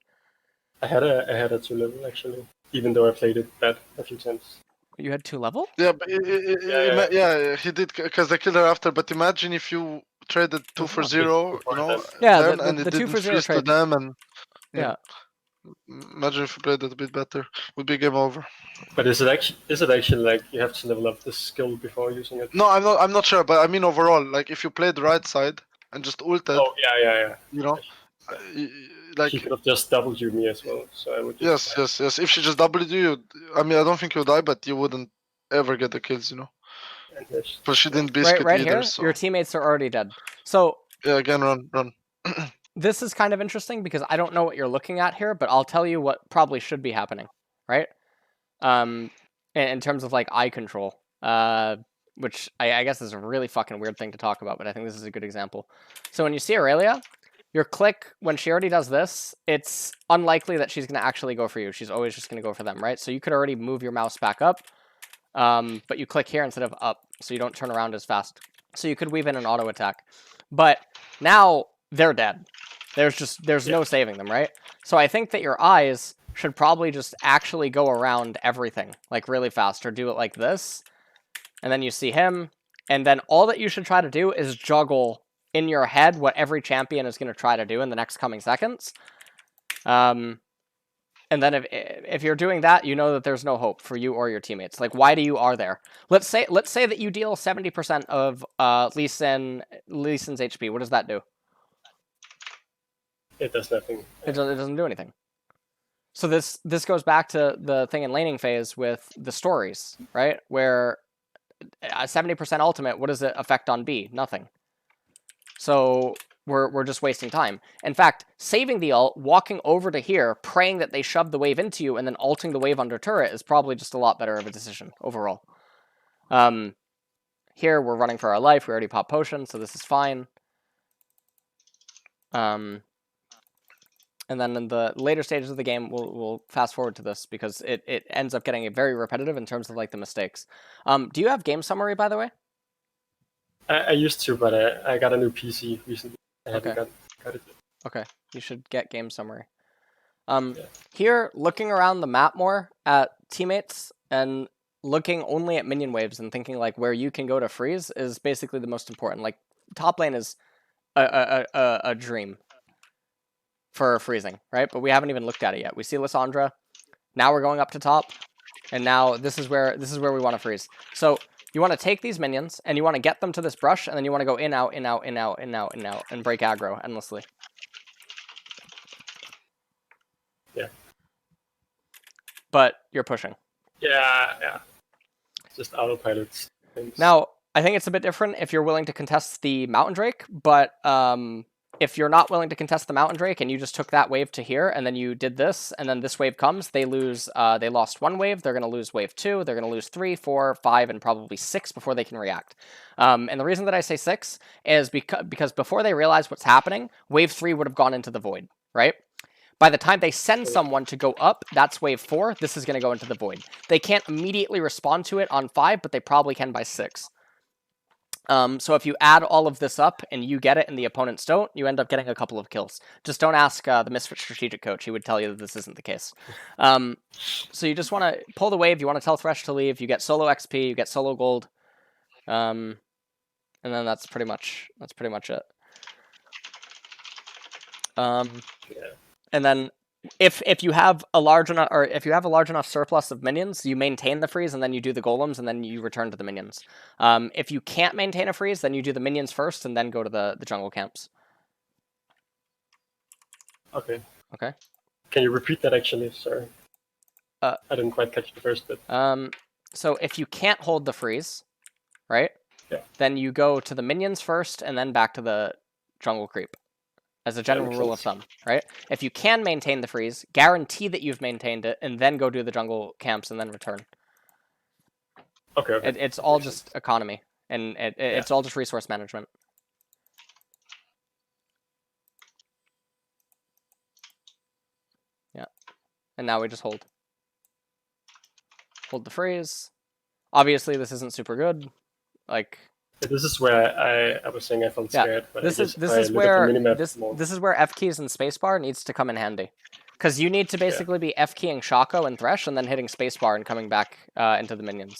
[SPEAKER 3] I had a 2-level, actually, even though I played it bad a few times.
[SPEAKER 1] You had 2-level?
[SPEAKER 2] Yeah, but yeah, he did, because they killed her after, but imagine if you traded 2-for-0, you know,
[SPEAKER 1] yeah,
[SPEAKER 2] and it didn't freeze to them, and
[SPEAKER 1] yeah.
[SPEAKER 2] Imagine if you played it a bit better, would be game over.
[SPEAKER 3] But is it actually like you have to level up the skill before using it?
[SPEAKER 2] No, I'm not sure, but I mean overall, like if you played the right side and just ulted.
[SPEAKER 3] Oh yeah.
[SPEAKER 2] You know, like
[SPEAKER 3] she could have just doubled you me as well, so I would.
[SPEAKER 2] Yes. If she just doubled you, I mean, I don't think you'll die, but you wouldn't ever get the kills, you know. But she didn't biscuit
[SPEAKER 1] right
[SPEAKER 2] either.
[SPEAKER 1] Here,
[SPEAKER 2] so.
[SPEAKER 1] Your teammates are already dead. So
[SPEAKER 2] yeah, again, run.
[SPEAKER 1] This is kind of interesting because I don't know what you're looking at here, but I'll tell you what probably should be happening, right? In terms of like eye control, which I guess is a really fucking weird thing to talk about, but I think this is a good example. So when you see Aurelia, your click, when she already does this, it's unlikely that she's going to actually go for you. She's always just going to go for them, right? So you could already move your mouse back up, but you click here instead of up, so you don't turn around as fast. So you could weave in an auto attack. But now they're dead. There's no saving them, right? So I think that your eyes should probably just actually go around everything, like really fast, or do it like this. And then you see him, and then all that you should try to do is juggle in your head what every champion is going to try to do in the next coming seconds. And then if you're doing that, you know that there's no hope for you or your teammates. Like, why do you are there? Let's say that you deal 70% of Lee Sin's HP. What does that do?
[SPEAKER 3] It does nothing.
[SPEAKER 1] It doesn't do anything. So this goes back to the thing in laning phase with the stories, right? Where 70% ultimate, what does it affect on B? Nothing. So we're just wasting time. In fact, saving the ult, walking over to here, praying that they shove the wave into you, and then ulting the wave under turret is probably just a lot better of a decision overall. Here we're running for our life. We already popped potion, so this is fine. And then in the later stages of the game, we'll fast forward to this because it ends up getting very repetitive in terms of like the mistakes. Do you have game summary, by the way?
[SPEAKER 3] I used to, but I got a new PC recently. I haven't got it yet.
[SPEAKER 1] Okay, you should get game summary. Here, looking around the map more at teammates and looking only at minion waves and thinking like where you can go to freeze is basically the most important. Like top lane is a dream for freezing, right? But we haven't even looked at it yet. We see Lysandra. Now we're going up to top, and now this is where we want to freeze. So you want to take these minions and you want to get them to this brush, and then you want to go in, out, in, out, in, out, in, out, in, out, and break aggro endlessly.
[SPEAKER 3] Yeah.
[SPEAKER 1] But you're pushing.
[SPEAKER 3] Yeah. Just autopilot things.
[SPEAKER 1] Now, I think it's a bit different if you're willing to contest the Mountain Drake, but if you're not willing to contest the Mountain Drake and you just took that wave to here and then you did this and then this wave comes, they lost 1 wave, they're going to lose wave 2, they're going to lose 3, 4, 5, and probably 6 before they can react. And the reason that I say 6 is because before they realize what's happening, wave 3 would have gone into the void, right? By the time they send someone to go up, that's wave 4, this is going to go into the void. They can't immediately respond to it on 5, but they probably can by 6. So if you add all of this up and you get it and the opponents don't, you end up getting a couple of kills. Just don't ask the Misfit Strategic Coach. He would tell you that this isn't the case. So you just want to pull the wave. You want to tell Thresh to leave. You get solo XP. You get solo gold. And then that's pretty much it. And then if you have a large enough surplus of minions, you maintain the freeze and then you do the golems and then you return to the minions. If you can't maintain a freeze, then you do the minions first and then go to the jungle camps.
[SPEAKER 3] Okay.
[SPEAKER 1] Okay.
[SPEAKER 3] Can you repeat that actually? Sorry. I didn't quite catch the first bit.
[SPEAKER 1] So if you can't hold the freeze, right?
[SPEAKER 3] Yeah.
[SPEAKER 1] Then you go to the minions first and then back to the jungle creep. As a general rule of thumb, right? If you can maintain the freeze, guarantee that you've maintained it, and then go do the jungle camps and then return.
[SPEAKER 3] Okay.
[SPEAKER 1] It's all just economy, and it's all just resource management. Yeah. And now we just hold. Hold the freeze. Obviously, this isn't super good. Like...
[SPEAKER 3] This is where I was saying I felt scared. But
[SPEAKER 1] this is where F keys and spacebar needs to come in handy, because you need to basically be F keying Shaco and Thresh and then hitting spacebar and coming back into the minions.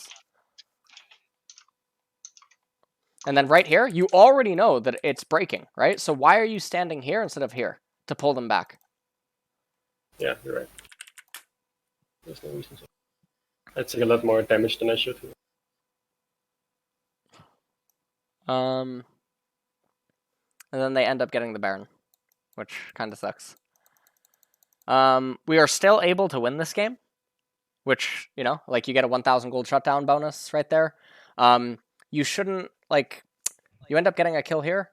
[SPEAKER 1] And then right here, you already know that it's breaking, right? So why are you standing here instead of here to pull them back?
[SPEAKER 3] Yeah, you're right. There's no reason to. I take a lot more damage than I should.
[SPEAKER 1] And then they end up getting the Baron, which kind of sucks. We are still able to win this game, which, you know, like you get a 1,000 gold shutdown bonus right there. You shouldn't, like, you end up getting a kill here.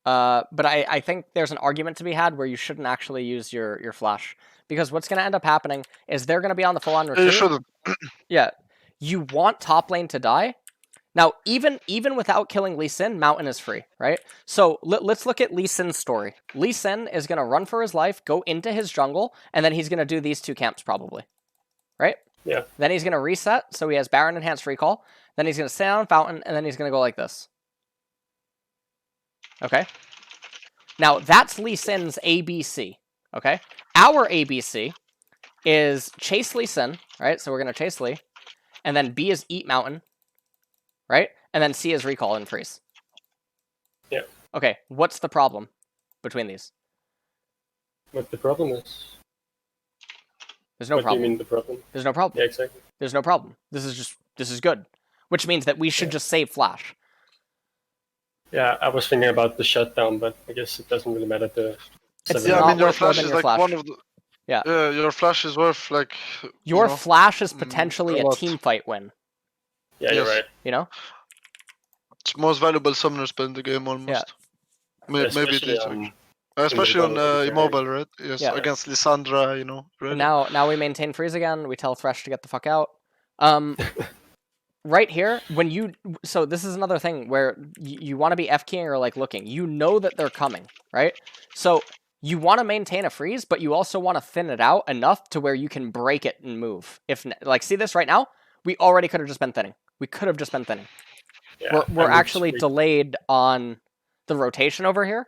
[SPEAKER 1] But I think there's an argument to be had where you shouldn't actually use your flash. Because what's going to end up happening is they're going to be on the full-on retreat.
[SPEAKER 2] You shouldn't.
[SPEAKER 1] Yeah. You want top lane to die. Now, even without killing Lee Sin, Mountain is free, right? So let's look at Lee Sin's story. Lee Sin is going to run for his life, go into his jungle, and then he's going to do these 2 camps probably, right?
[SPEAKER 3] Yeah.
[SPEAKER 1] Then he's going to reset, so he has Baron Enhanced Recall. Then he's going to stay on Fountain, and then he's going to go like this. Okay? Now, that's Lee Sin's ABC, okay? Our ABC is chase Lee Sin, right? So we're going to chase Lee. And then B is eat Mountain. Right? And then C is recall and freeze.
[SPEAKER 3] Yeah.
[SPEAKER 1] Okay, what's the problem between these?
[SPEAKER 3] What the problem is?
[SPEAKER 1] There's no problem.
[SPEAKER 3] What do you mean the problem?
[SPEAKER 1] There's no problem.
[SPEAKER 3] Yeah, exactly.
[SPEAKER 1] There's no problem. This is good. Which means that we should just save flash.
[SPEAKER 3] Yeah, I was thinking about the shutdown, but I guess it doesn't really matter.
[SPEAKER 2] Your flash is like flash. One of the...
[SPEAKER 1] Yeah.
[SPEAKER 2] Your flash is worth like...
[SPEAKER 1] Your flash is potentially a team fight win.
[SPEAKER 3] Yeah, you're right.
[SPEAKER 1] You know?
[SPEAKER 2] It's the most valuable summoner spell in the game, almost.
[SPEAKER 1] Yeah.
[SPEAKER 2] Maybe it is. Especially on Immobile, right? Yes, against Lysandra, you know. Right?
[SPEAKER 1] Now we maintain freeze again. We tell Thresh to get the fuck out. Right here, when you... So this is another thing where you want to be F-keying or like looking. You know that they're coming, right? So you want to maintain a freeze, but you also want to thin it out enough to where you can break it and move. If like, see this right now? We already could have just been thinning. We could have just been thinning.
[SPEAKER 3] Yeah,
[SPEAKER 1] we're actually delayed on the rotation over here.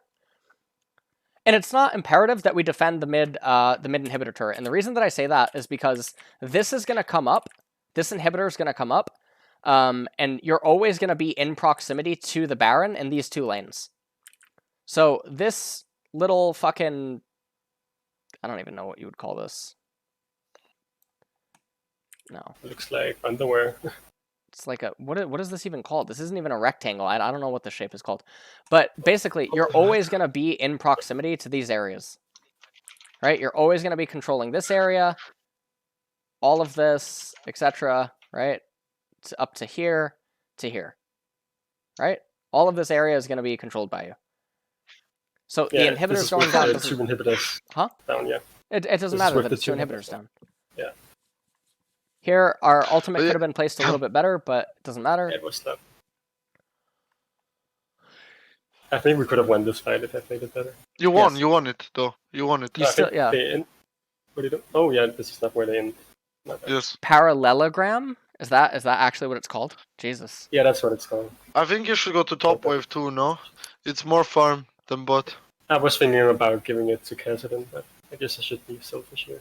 [SPEAKER 1] And it's not imperative that we defend the mid inhibitor turret. And the reason that I say that is because this is going to come up. This inhibitor is going to come up. And you're always going to be in proximity to the Baron in these 2 lanes. So this little fucking, I don't even know what you would call this. No.
[SPEAKER 3] Looks like underwear.
[SPEAKER 1] It's like a, what is this even called? This isn't even a rectangle. I don't know what the shape is called. But basically, you're always going to be in proximity to these areas. Right? You're always going to be controlling this area, all of this, etc. Right? Up to here, right? All of this area is going to be controlled by you. So the inhibitors going down doesn't...
[SPEAKER 3] 2 inhibitors down, yeah.
[SPEAKER 1] It doesn't matter that it's 2 inhibitors down.
[SPEAKER 3] Yeah.
[SPEAKER 1] Here, our ultimate could have been placed a little bit better, but it doesn't matter.
[SPEAKER 3] Yeah, it was tough. I think we could have won this fight if I played it better.
[SPEAKER 2] You won, you won it, though. You won it.
[SPEAKER 1] You still, yeah.
[SPEAKER 3] What do you do? Oh, yeah, this is not where they end.
[SPEAKER 2] Yes.
[SPEAKER 1] Parallelogram? Is that actually what it's called? Jesus.
[SPEAKER 3] Yeah, that's what it's called.
[SPEAKER 2] I think you should go to top wave too, no? It's more farm than bot.
[SPEAKER 3] I was thinking about giving it to Kassadin, but I guess I should be selfish here.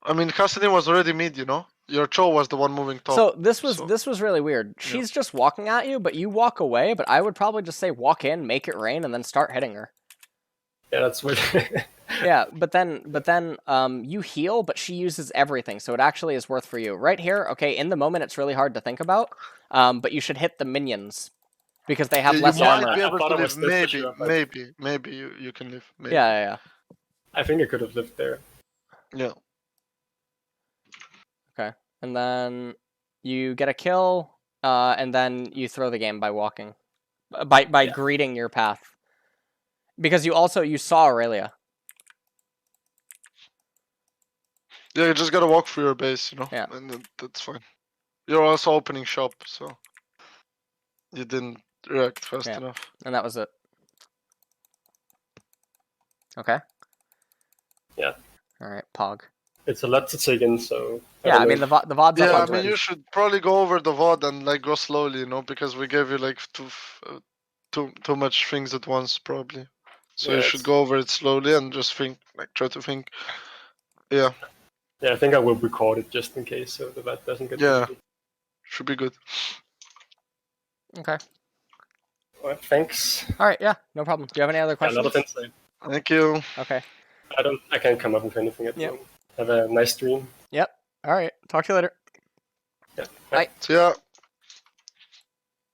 [SPEAKER 2] I mean, Kassadin was already mid, you know? Your Cho was the one moving top.
[SPEAKER 1] So this was really weird. She's just walking at you, but you walk away, but I would probably just say walk in, make it rain, and then start hitting her.
[SPEAKER 3] Yeah, that's what...
[SPEAKER 1] Yeah, but then you heal, but she uses everything, so it actually is worth for you. Right here, okay, in the moment it's really hard to think about, but you should hit the minions, because they have less armor.
[SPEAKER 2] Be able to live. Maybe you can live. Maybe.
[SPEAKER 1] Yeah.
[SPEAKER 3] I think I could have lived there.
[SPEAKER 2] Yeah.
[SPEAKER 1] Okay, and then you get a kill, and then you throw the game by walking, by greeting your path, because you saw Aurelia.
[SPEAKER 2] Yeah, you just gotta walk through your base, you know?
[SPEAKER 1] Yeah.
[SPEAKER 2] And that's fine. You're also opening shop, so... You didn't react fast enough.
[SPEAKER 1] And that was it. Okay.
[SPEAKER 3] Yeah.
[SPEAKER 1] Alright, Pog.
[SPEAKER 3] It's a lot to take in, so...
[SPEAKER 1] Yeah, I mean, the VOD's
[SPEAKER 2] yeah,
[SPEAKER 1] up
[SPEAKER 2] I mean, you should probably go over the VOD and, like, go slowly, you know? Because we gave you, like, too much things at once, probably. So you should go over it slowly and just think, like, try to think. Yeah.
[SPEAKER 3] Yeah, I think I will record it just in case, so the VOD doesn't get...
[SPEAKER 2] Yeah. Should be good.
[SPEAKER 1] Okay.
[SPEAKER 3] Alright, thanks.
[SPEAKER 1] Alright, yeah, no problem. Do you have any other questions?
[SPEAKER 3] A lot of insight.
[SPEAKER 2] Thank you.
[SPEAKER 1] Okay.
[SPEAKER 3] I can't come up with anything at the moment. Have a nice stream.
[SPEAKER 1] Yep. Alright, talk to you later.
[SPEAKER 3] Yeah.
[SPEAKER 1] Bye.
[SPEAKER 2] See ya.